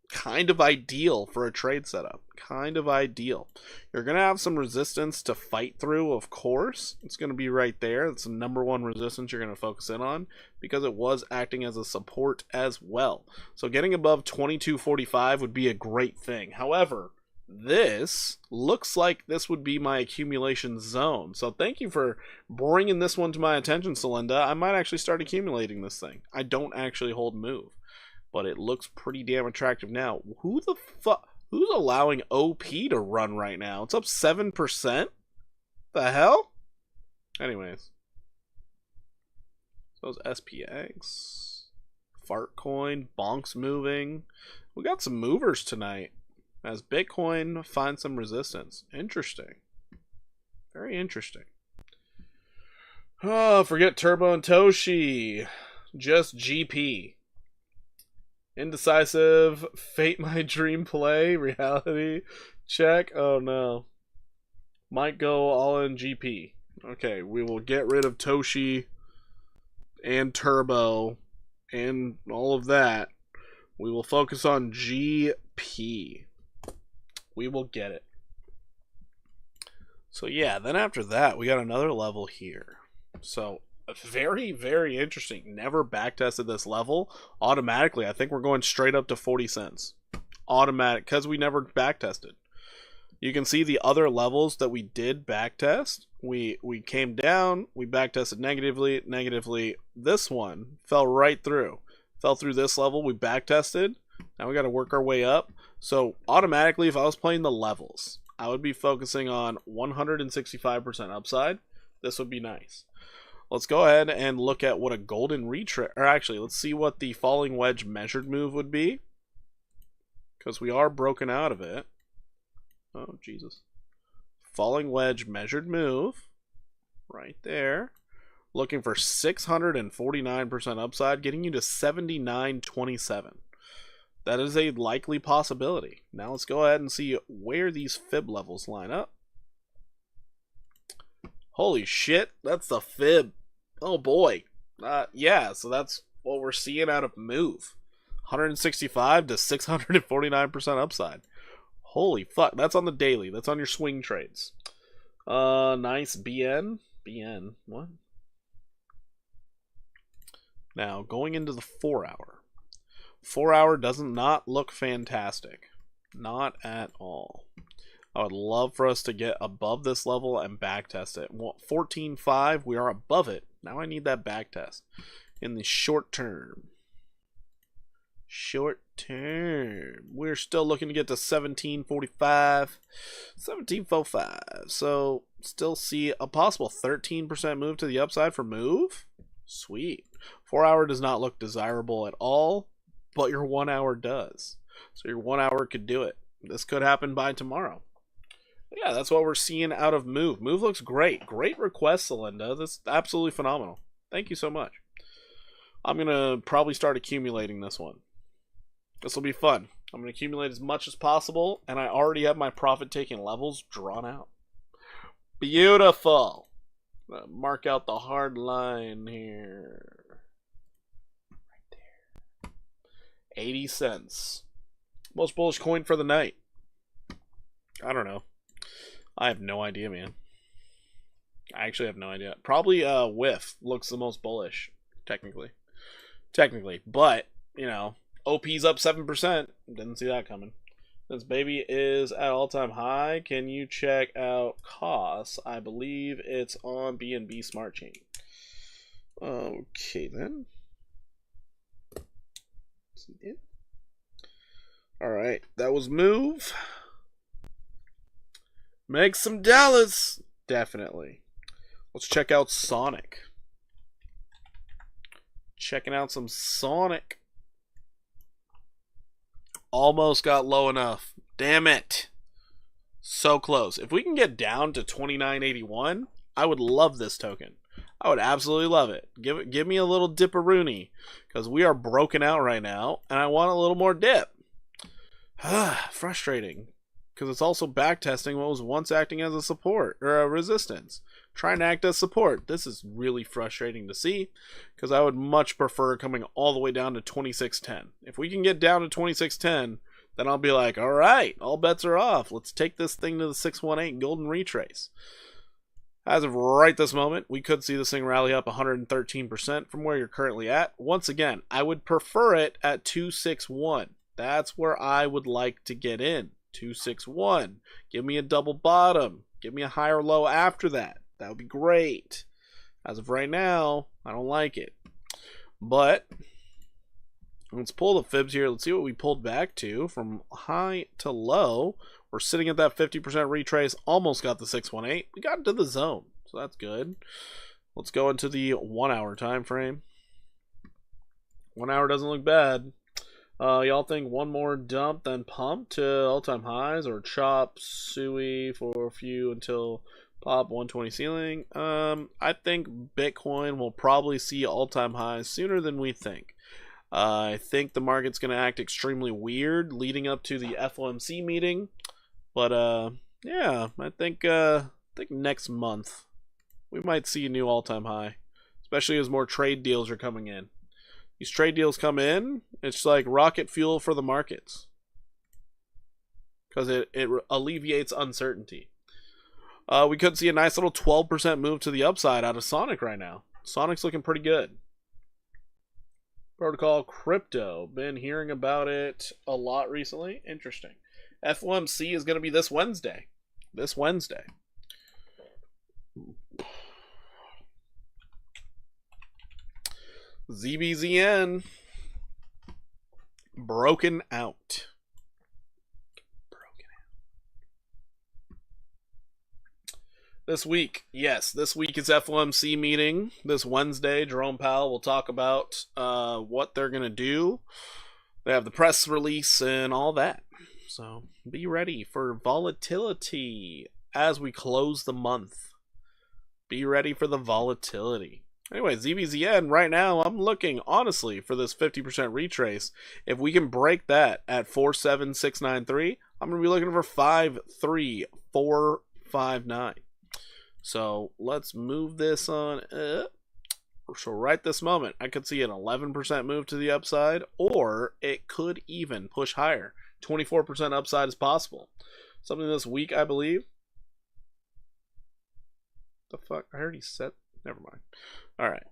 kind of ideal for a trade setup. Kind of ideal. You're going to have some resistance to fight through, of course. It's going to be right there. That's the number one resistance you're going to focus in on because it was acting as a support as well. So getting above 22.45 would be a great thing. However, this looks like this would be my accumulation zone. So thank you for bringing this one to my attention, Celinda. I might actually start accumulating this thing. I don't actually hold move, but it looks pretty damn attractive now. Who the fuck? Who's allowing OP to run right now? It's up 7%? The hell? Anyways. So those SPX. Fartcoin. Bonks moving. We got some movers tonight. As Bitcoin finds some resistance. Interesting. Very interesting. Oh, forget Turbo and Toshi. Just GP. Indecisive, fate my dream play, reality, check, oh no. Might go all in GP. Okay, we will get rid of Toshi and Turbo and all of that. We will focus on GP. We will get it. So yeah, then after that, we got another level here. So very, very interesting. Never backtested this level. Automatically, I think we're going straight up to 40 cents. Automatic, because we never backtested. You can see the other levels that we did backtest. We came down, we backtested negatively. This one fell right through. Fell through this level, we backtested. Now we got to work our way up. So automatically, if I was playing the levels, I would be focusing on 165% upside. This would be nice. Let's go ahead and look at what a golden retrace, or actually, let's see what the falling wedge measured move would be. Because we are broken out of it. Oh, Jesus. Falling wedge measured move. Right there. Looking for 649% upside, getting you to 79.27. That is a likely possibility. Now let's go ahead and see where these fib levels line up. Holy shit, that's the fib. Oh boy. Yeah, so that's what we're seeing out of move. 165 to 649% upside. Holy fuck, that's on the daily. That's on your swing trades. Nice BN. BN, what? Now, going into the 4 hour. 4 hour does not look fantastic. Not at all. I would love for us to get above this level and backtest it. 14.5, we are above it. Now I need that backtest in the short term. Short term. We're still looking to get to 17.45. 17.45. So still see a possible 13% move to the upside for move. Sweet. 4 hour does not look desirable at all, but your 1 hour does. So your 1 hour could do it. This could happen by tomorrow. Yeah, that's what we're seeing out of move. Move looks great. Great request, Celinda. That's absolutely phenomenal. Thank you so much. I'm going to probably start accumulating this one. This will be fun. I'm going to accumulate as much as possible, and I already have my profit-taking levels drawn out. Beautiful. Mark out the hard line here. Right there. 80 cents. Most bullish coin for the night. I don't know. I have no idea, man. I actually have no idea. Probably Whiff looks the most bullish, technically. But, you know, OP's up 7%. Didn't see that coming. Since baby is at all-time high, can you check out costs? I believe it's on BNB Smart Chain. Okay, then. Alright, that was move. Make some dollars. Definitely. Let's check out Sonic. Checking out some Sonic. Almost got low enough. Damn it. So close. If we can get down to 29.81, I would love this token. I would absolutely love it. Give me a little dipperoonie, because we are broken out right now, and I want a little more dip. Frustrating, because it's also backtesting what was once acting as a support or a resistance, trying to act as support. This is really frustrating to see, because I would much prefer coming all the way down to 26.10. If we can get down to 26.10, then I'll be like, all right, all bets are off. Let's take this thing to the 618 golden retrace. As of right this moment, we could see this thing rally up 113% from where you're currently at. Once again, I would prefer it at 261. That's where I would like to get in. 261. Give me a double bottom. Give me a higher low after that. That would be great. As of right now, I don't like it. But let's pull the fibs here. Let's see what we pulled back to from high to low. We're sitting at that 50% retrace. Almost got the 618. We got into the zone, so that's good. Let's go into the 1 hour time frame. 1 hour doesn't look bad. Y'all think one more dump then pump to all-time highs, or chop suey for a few until pop 120 ceiling? I think Bitcoin will probably see all-time highs sooner than we think. I think the market's going to act extremely weird leading up to the FOMC meeting. But yeah, I think next month we might see a new all-time high, especially as more trade deals are coming in. These trade deals come in, it's like rocket fuel for the markets, because it alleviates uncertainty. We could see a nice little 12% move to the upside out of Sonic right now. Sonic's looking pretty good. Protocol Crypto, been hearing about it a lot recently. Interesting. FOMC is going to be this Wednesday. ZBZN broken out. This week, yes, this week is FOMC meeting. This Wednesday, Jerome Powell will talk about what they're going to do. They have the press release and all that. So be ready for volatility as we close the month. Be ready for the volatility. Anyway, ZBZN, right now, I'm looking, honestly, for this 50% retrace. If we can break that at 47693, I'm going to be looking for 53459. So let's move this on up. So right this moment, I could see an 11% move to the upside, or it could even push higher. 24% upside is possible. Something this week, I believe. The fuck? I already said. Never mind. All right.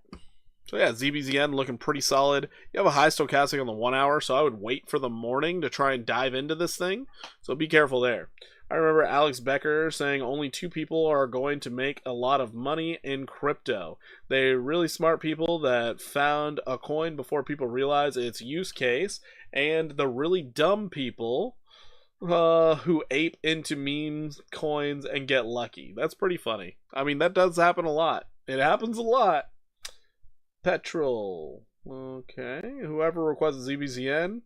So yeah, ZBZN looking pretty solid. You have a high stochastic on the 1 hour, so I would wait for the morning to try and dive into this thing. So be careful there. I remember Alex Becker saying only 2 people are going to make a lot of money in crypto. They're really smart people that found a coin before people realize its use case, and the really dumb people who ape into memes, coins, and get lucky. That's pretty funny. I mean, that does happen a lot. It happens a lot. Petrol. Okay. Whoever requests ZBZN,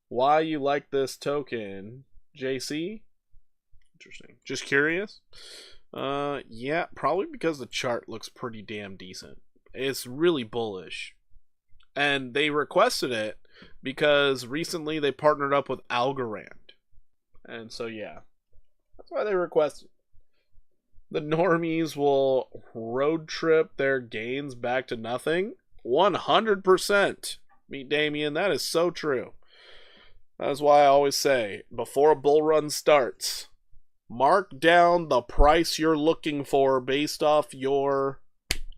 why you like this token? JC? Interesting. Just curious. Yeah, probably because the chart looks pretty damn decent. It's really bullish. And they requested it because recently they partnered up with Algorand. And so, yeah. That's why they requested. The normies will road trip their gains back to nothing. 100%. Meet Damien. That is so true. That's why I always say, before a bull run starts, mark down the price you're looking for based off your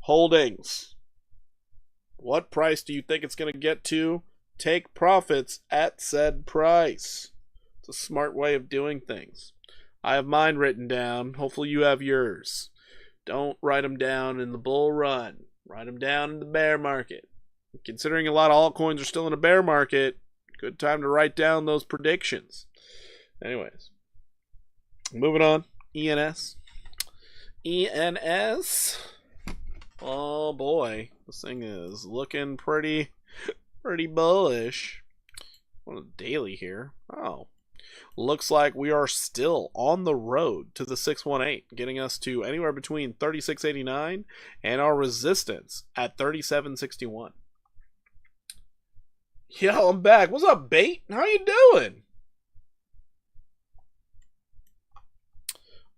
holdings. What price do you think it's going to get to? Take profits at said price. It's a smart way of doing things. I have mine written down. Hopefully you have yours. Don't write them down in the bull run. Write them down in the bear market. Considering a lot of altcoins are still in a bear market, good time to write down those predictions. Anyways, moving on. ENS. ENS. Oh boy, this thing is looking pretty bullish. On a daily here. Oh, looks like we are still on the road to the 618, getting us to anywhere between 36.89 and our resistance at 37.61. Yo, I'm back. What's up, Bait? How you doing?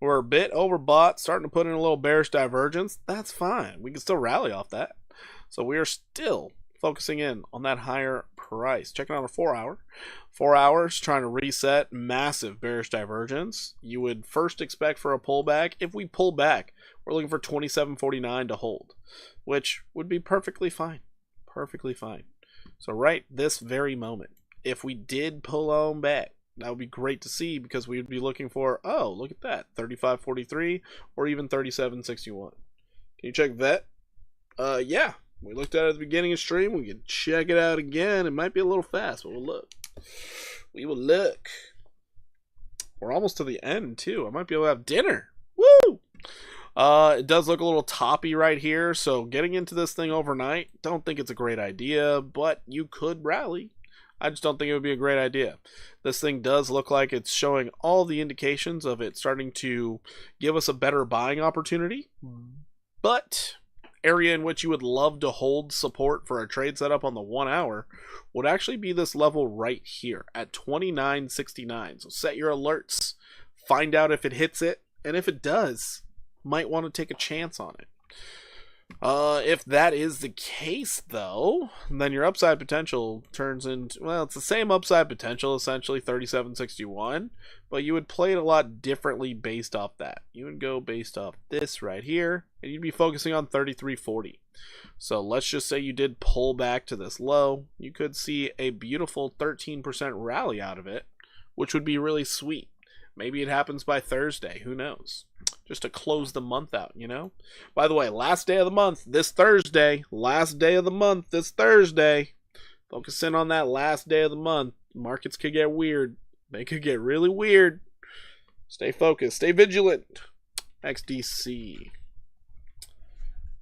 We're a bit overbought, starting to put in a little bearish divergence. That's fine. We can still rally off that. So we are still focusing in on that higher price. Checking out a 4 hour. 4 hours trying to reset, massive bearish divergence. You would first expect for a pullback. If we pull back, we're looking for 27.49 to hold, which would be perfectly fine. Perfectly fine. So right this very moment, if we did pull on back, that would be great to see because we would be looking for, oh, look at that, 35.43 or even 37.61. Can you check that? Yeah. We looked at it at the beginning of stream. We can check it out again. It might be a little fast, but we'll look. We will look. We're almost to the end, too. I might be able to have dinner. Woo! It does look a little toppy right here, so getting into this thing overnight, don't think it's a great idea, but you could rally. I just don't think it would be a great idea. This thing does look like it's showing all the indications of it starting to give us a better buying opportunity, but area in which you would love to hold support for a trade setup on the 1 hour would actually be this level right here at 29.69. So set your alerts, find out if it hits it, and if it does, might want to take a chance on it. If that is the case, though, then your upside potential turns into, well, it's the same upside potential, essentially 37.61, but you would play it a lot differently based off that. You would go based off this right here, and you'd be focusing on 33.40. So let's just say you did pull back to this low. You could see a beautiful 13% rally out of it, which would be really sweet. Maybe it happens by Thursday. Who knows? Just to close the month out, you know? By the way, last day of the month, this Thursday. Last day of the month, this Thursday. Focus in on that last day of the month. Markets could get weird. They could get really weird. Stay focused. Stay vigilant. XDC.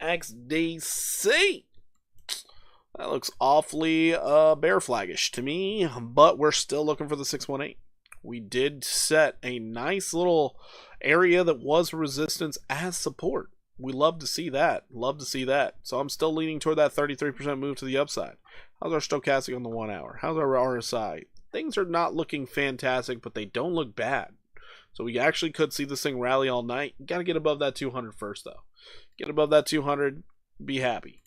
XDC. That looks awfully bear flaggish to me, but we're still looking for the 618. We did set a nice little area that was resistance as support. We love to see that. Love to see that. So I'm still leaning toward that 33% move to the upside. How's our stochastic on the 1 hour? How's our RSI? Things are not looking fantastic, but they don't look bad. So we actually could see this thing rally all night. You got to get above that 200 first, though. Get above that 200, be happy.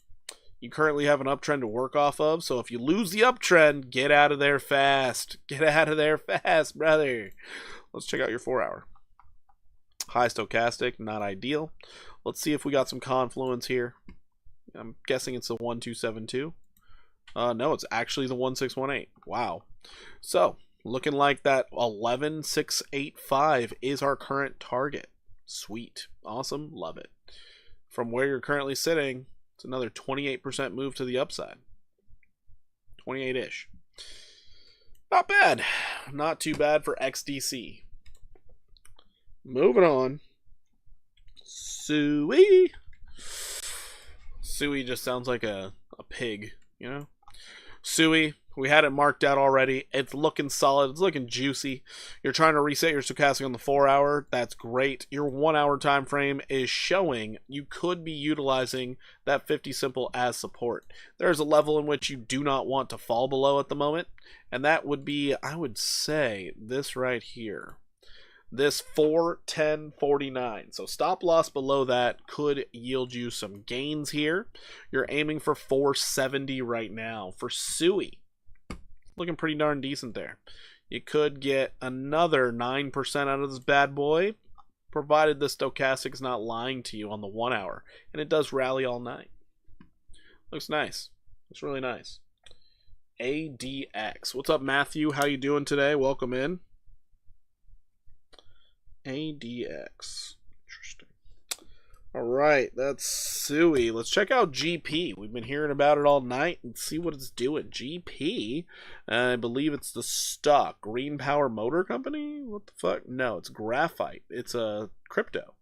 You currently have an uptrend to work off of, so if you lose the uptrend, get out of there fast. Get out of there fast, brother. Let's check out your 4 hour. High stochastic, not ideal. Let's see if we got some confluence here. I'm guessing it's the 1272. No, it's actually the 1618. Wow. So, looking like that 11685 is our current target. Sweet. Awesome. Love it. From where you're currently sitting, it's another 28% move to the upside. 28-ish. Not bad. Not too bad for XDC. Moving on. Suey. Suey just sounds like a pig, you know? Suey, we had it marked out already. It's looking solid. It's looking juicy. You're trying to reset your stochastic on the 4 hour. That's great. Your 1 hour time frame is showing you could be utilizing that 50 simple as support. There's a level in which you do not want to fall below at the moment, and that would be, I would say, this right here. This 410.49. So stop loss below that could yield you some gains here. You're aiming for 470 right now for Suey. Looking pretty darn decent there. You could get another 9% out of this bad boy, provided the stochastic is not lying to you on the 1 hour. And it does rally all night. Looks nice. Looks really nice. ADX. What's up, Matthew? How you doing today? Welcome in. ADX. Interesting. All right, that's Suey. Let's check out GP. We've been hearing about it all night and see what it's doing. GP, I believe it's the stock. Green Power Motor Company? What the fuck? No, it's graphite. It's a crypto.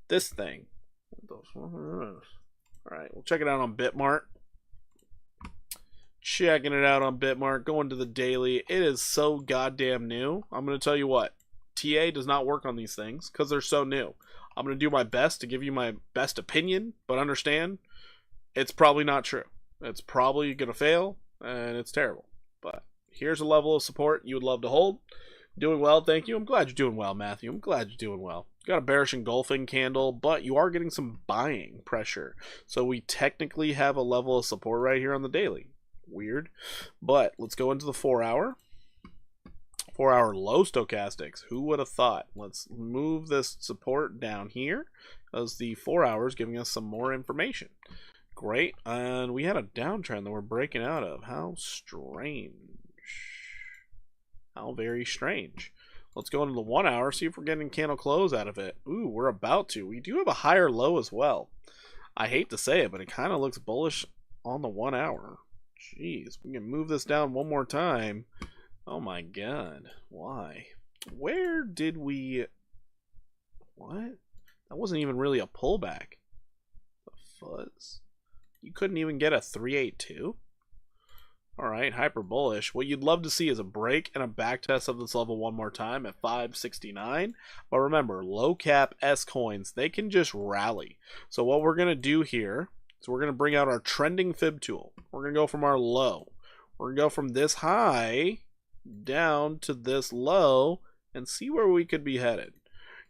This thing. All right, we'll check it out on Bitmart. Checking it out on Bitmart. Going to the daily. It is so goddamn new. I'm going to tell you what. TA does not work on these things because they're so new. I'm going to do my best to give you my best opinion, but understand it's probably not true. It's probably going to fail, and it's terrible. But here's a level of support you would love to hold. Doing well, thank you. I'm glad you're doing well, Matthew. I'm glad you're doing well. Got a bearish engulfing candle, but you are getting some buying pressure. So we technically have a level of support right here on the daily. Weird. But let's go into the 4 hour. 4 hour low stochastics. Who would have thought? Let's move this support down here because the 4 hours giving us some more information. Great. And we had a downtrend that we're breaking out of. How strange. How very strange. Let's go into the 1 hour, see if we're getting candle close out of it. Ooh, we're about to. We do have a higher low as well. I hate to say it, but it kind of looks bullish on the 1 hour. Jeez, we can move this down one more time. Oh my god. Why? Where did we... What? That wasn't even really a pullback. The fuzz? You couldn't even get a 382? Alright, hyper bullish. What you'd love to see is a break and a back test of this level one more time at 569. But remember, low cap S coins, they can just rally. So what we're going to do here is we're going to bring out our trending fib tool. We're going to go from our low. We're going to go from this high down to this low and see where we could be headed.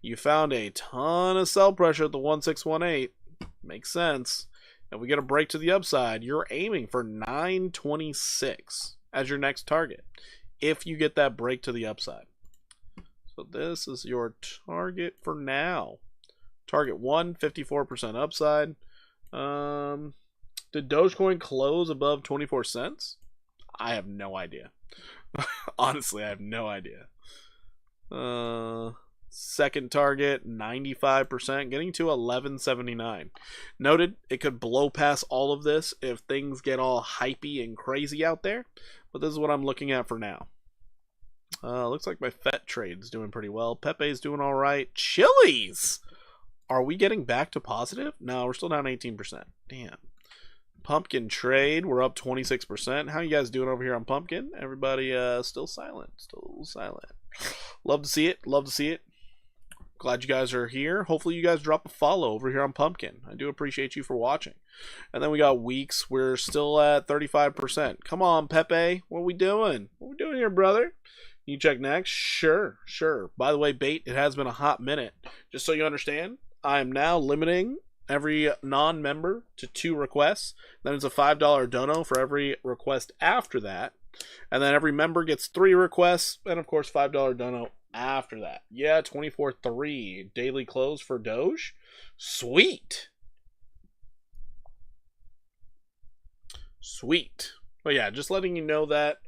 You found a ton of sell pressure at the 1618. Makes sense. If we get a break to the upside, you're aiming for 926 as your next target if you get that break to the upside. So this is your target for now. Target 1, 54% upside. Did Dogecoin close above 24 cents? I have no idea. Honestly, I have no idea. Second target, 95%, getting to 1179. Noted, it could blow past all of this if things get all hypey and crazy out there. But this is what I'm looking at for now. Looks like my FET trade's doing pretty well. Pepe's doing all right. Chili's! Are we getting back to positive? No, we're still down 18%. Damn. Pumpkin trade, we're up 26%. How you guys doing over here on Pumpkin? Everybody still silent. Still silent. Love to see it. Love to see it. Glad you guys are here. Hopefully you guys drop a follow over here on Pumpkin. I do appreciate you for watching. And then we got Weex. We're still at 35%. Come on, Pepe. What are we doing? What are we doing here, brother? You check next? Sure, sure. By the way, Bait, it has been a hot minute. Just so you understand, I am now limiting every non-member to 2 requests. Then it's a $5 dono for every request after that. And then every member gets 3 requests. And of course, $5 dono after that. Yeah, 24.3 daily close for Doge. Sweet. Sweet. But yeah, just letting you know that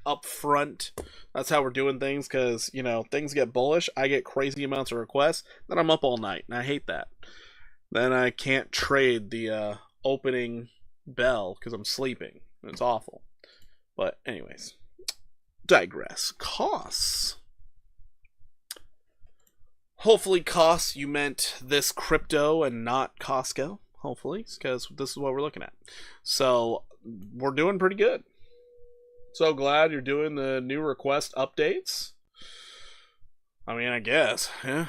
up front, that's how we're doing things. Because, you know, things get bullish. I get crazy amounts of requests. Then I'm up all night. And I hate that. Then I can't trade the opening bell because I'm sleeping. It's awful. But anyways, digress. Costs. Hopefully costs, you meant this crypto and not Costco. Hopefully, because this is what we're looking at. So we're doing pretty good. So glad you're doing the new request updates. I mean, I guess. Yeah.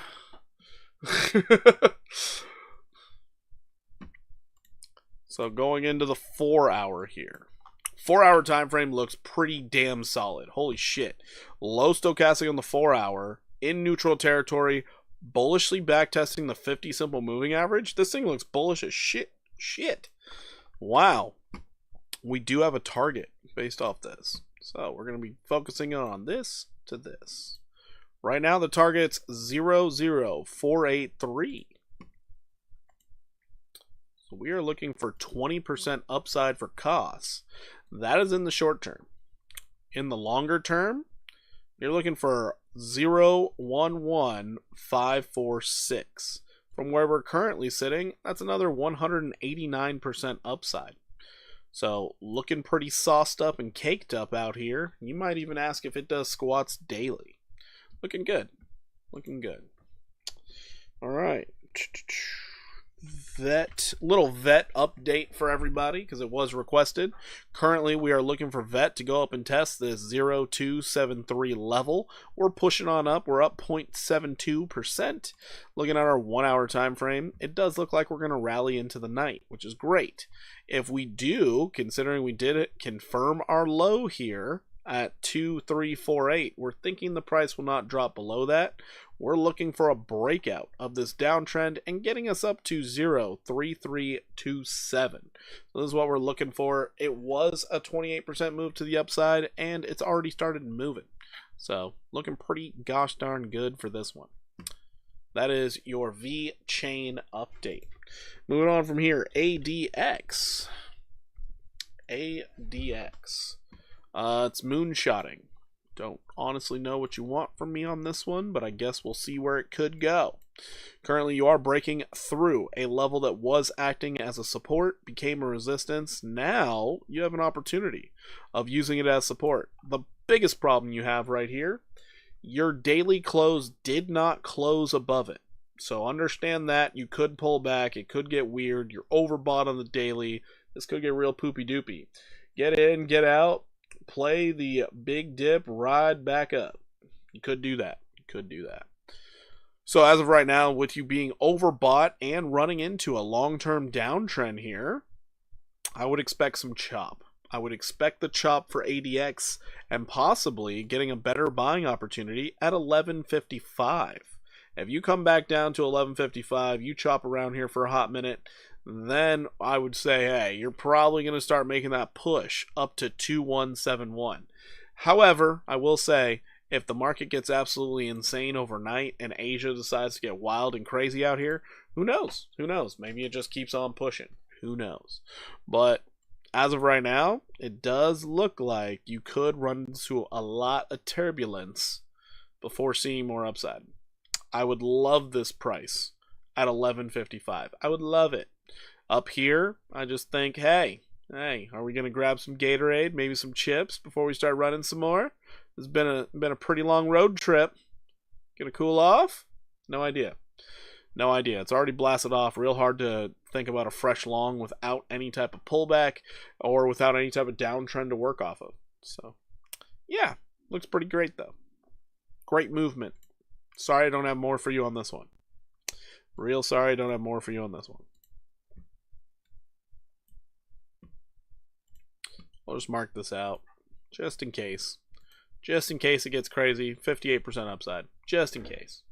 So going into the 4 hour here. 4 hour time frame looks pretty damn solid. Holy shit. Low stochastic on the 4 hour. In neutral territory. Bullishly backtesting the 50 simple moving average. This thing looks bullish as shit. Shit. Wow. We do have a target based off this. So we're going to be focusing on this to this. Right now the target's 00483. So we are looking for 20% upside for costs. That is in the short term. In the longer term, you're looking for 011546. From where we're currently sitting, that's another 189% upside. So looking pretty sauced up and caked up out here. You might even ask if it does squats daily. Looking good. Looking good. All right. Little vet update for everybody because it was requested. Currently we are looking for vet to go up and test this 0273 level. We're pushing on up. We're up 0.72%. Looking at our 1 hour time frame, it does look like we're going to rally into the night, which is great. If we do, considering we did it, confirm our low here at 2348, we're thinking the price will not drop below that. We're looking for a breakout of this downtrend and getting us up to 03327. So this is what we're looking for. It was a 28% move to the upside and it's already started moving. So looking pretty gosh darn good for this one. That is your V chain update. Moving on from here, ADX. ADX. It's moonshotting. Don't honestly know what you want from me on this one, but I guess we'll see where it could go. Currently, you are breaking through a level that was acting as a support, became a resistance. Now, you have an opportunity of using it as support. The biggest problem you have right here, your daily close did not close above it. So understand that. You could pull back. It could get weird. You're overbought on the daily. This could get real poopy doopy. Get in, get out. Play the big dip, ride back up. You could do that. You could do that. So as of right now, with you being overbought and running into a long-term downtrend here, I would expect some chop. I would expect the chop for ADX and possibly getting a better buying opportunity at 1155. If you come back down to 1155, you chop around here for a hot minute, then I would say, hey, you're probably going to start making that push up to 2171. However, I will say, if the market gets absolutely insane overnight and Asia decides to get wild and crazy out here, who knows? Who knows? Maybe it just keeps on pushing. Who knows? But as of right now, it does look like you could run into a lot of turbulence before seeing more upside. I would love this price at 1155. I would love it. Up here, I just think, hey, are we going to grab some Gatorade, maybe some chips before we start running some more? It's been a pretty long road trip. Gonna cool off? No idea. No idea. It's already blasted off. Real hard to think about a fresh long without any type of pullback or without any type of downtrend to work off of. So, yeah, looks pretty great though. Great movement. Sorry I don't have more for you on this one. Real sorry I don't have more for you on this one. I'll just mark this out just in case. Just in case it gets crazy. 58% upside. Just in case.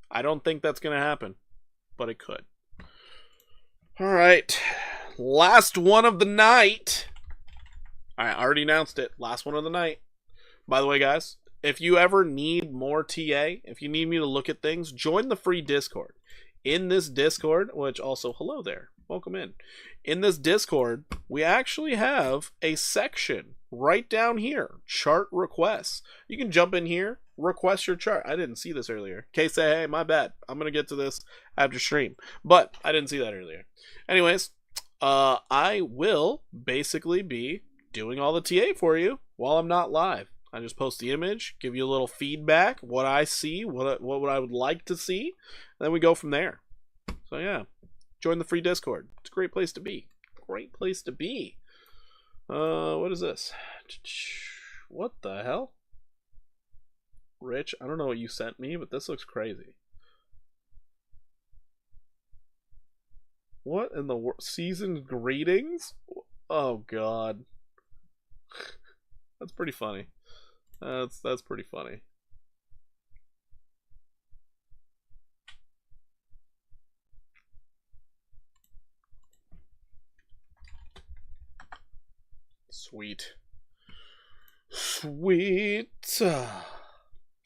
I don't think that's going to happen, but it could. All right. Last one of the night. I already announced it. Last one of the night. By the way, guys, if you ever need more TA, if you need me to look at things, join the free Discord. In this Discord, which also, hello there. Welcome in. In this Discord, we actually have a section right down here, chart requests. You can jump in here, request your chart. I didn't see this earlier. Okay, say, hey, my bad. I'm going to get to this after stream. But I didn't see that earlier. Anyways, I will basically be doing all the TA for you while I'm not live. I just post the image, give you a little feedback, what I see, what I would like to see, and then we go from there. So yeah, join the free Discord. It's a great place to be. Great place to be. What is this? What the hell? Rich, I don't know what you sent me, but this looks crazy. What in the world? Season greetings? Oh god. That's pretty funny. That's pretty funny. Sweet. Sweet.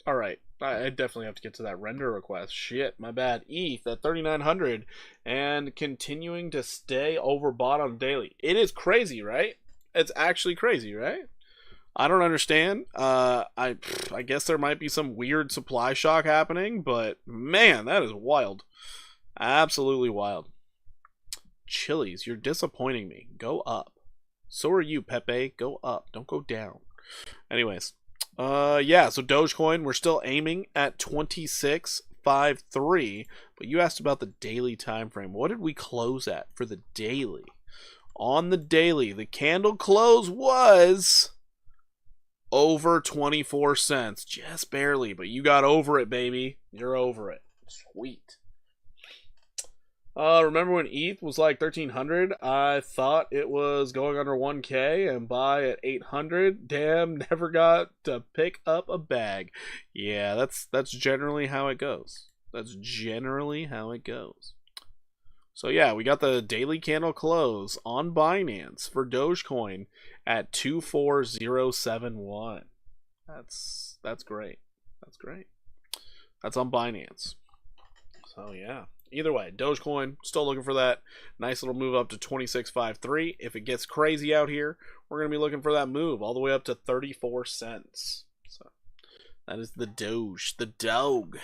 All right. I definitely have to get to that render request. Shit, my bad. ETH at 3,900 and continuing to stay overbought on daily. It is crazy, right? It's actually crazy, right? I don't understand. I guess there might be some weird supply shock happening, but man, that is wild. Absolutely wild. Chili's, you're disappointing me. Go up. So are you, Pepe. Go up. Don't go down. Anyways. Yeah, so Dogecoin, we're still aiming at 26.53, but you asked about the daily time frame. What did we close at for the daily? On the daily, the candle close was over 24 cents. Just barely, but you got over it, baby. You're over it. Sweet. Remember when ETH was like 1,300? I thought it was going under 1K and buy at 800. Damn, never got to pick up a bag. Yeah, that's generally how it goes. That's generally how it goes. So yeah, we got the daily candle close on Binance for Dogecoin at 24071. That's great. That's great. That's on Binance. So yeah. Either way, Dogecoin, still looking for that nice little move up to 26.53. If it gets crazy out here, we're going to be looking for that move all the way up to 34 cents. So that is the Doge, the Dog.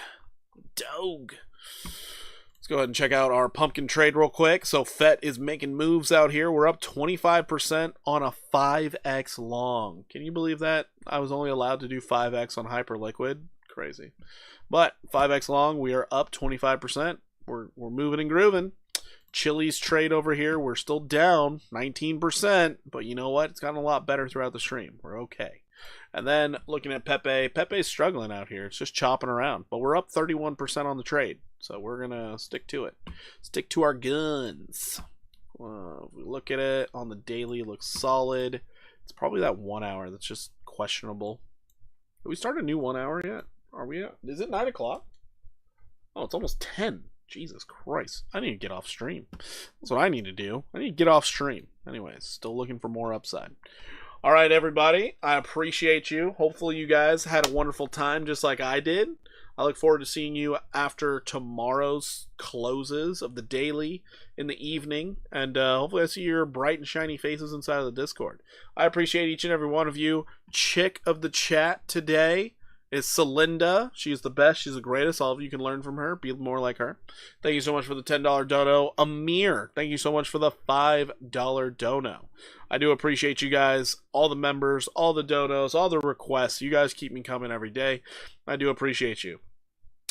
Dog. Let's go ahead and check out our pumpkin trade real quick. So FET is making moves out here. We're up 25% on a 5x long. Can you believe that? I was only allowed to do 5x on Hyperliquid. Crazy. But 5x long, we are up 25%. We're moving and grooving. Chili's trade over here, we're still down 19%, but you know what? It's gotten a lot better throughout the stream. We're okay. And then looking at Pepe, Pepe's struggling out here. It's just chopping around, but we're up 31% on the trade, so we're gonna stick to it. Stick to our guns. If we look at it on the daily, it looks solid. It's probably that 1 hour that's just questionable. Did we start a new 1 hour yet? Are we at? Is it 9 o'clock? Oh, it's almost 10. Jesus Christ. I need to get off stream. That's what I need to do. I need to get off stream. Anyways, still looking for more upside. All right, everybody. I appreciate you. Hopefully you guys had a wonderful time just like I did. I look forward to seeing you after tomorrow's closes of the daily in the evening. And hopefully I see your bright and shiny faces inside of the Discord. I appreciate each and every one of you. Chick of the chat today is Celinda. She's the best. She's the greatest. All of you can learn from her. Be more like her. Thank you so much for the $10 dono. Amir, thank you so much for the $5 dono. I do appreciate you guys, all the members, all the donos, all the requests. You guys keep me coming every day. I do appreciate you.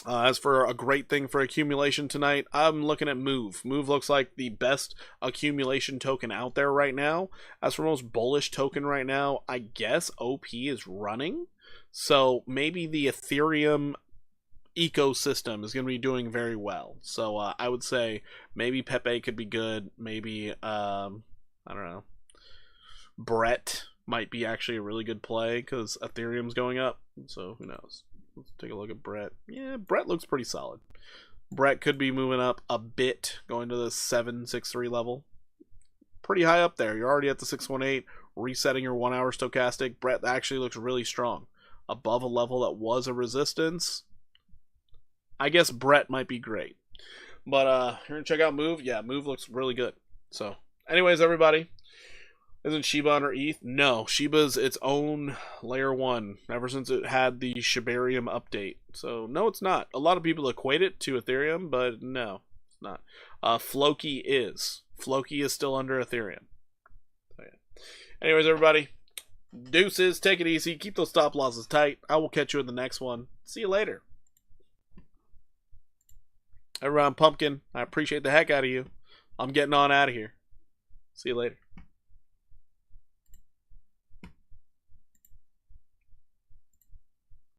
As for a great thing for accumulation tonight, I'm looking at Move. Move looks like the best accumulation token out there right now. As for most bullish token right now, I guess OP is running. So maybe the Ethereum ecosystem is going to be doing very well. So I would say maybe Pepe could be good. Maybe, I don't know, Brett might be actually a really good play because Ethereum's going up. So who knows? Let's take a look at Brett. Yeah, Brett looks pretty solid. Brett could be moving up a bit, going to the 763 level. Pretty high up there. You're already at the 618, resetting your 1 hour stochastic. Brett actually looks really strong. Above a level that was a resistance. I guess Brett might be great. But you're going to check out Move? Yeah, Move looks really good. So, anyways, everybody. Isn't Shiba under ETH? No, Shiba's its own layer 1 ever since it had the Shibarium update. So, no, it's not. A lot of people equate it to Ethereum, but no, it's not. Floki is. Floki is still under Ethereum. So, yeah. Anyways, everybody. Deuces, take it easy, keep those stop losses tight. I will catch you in the next one. See you later. Everyone, Pumpkin, I appreciate the heck out of you. I'm getting on out of here. See you later.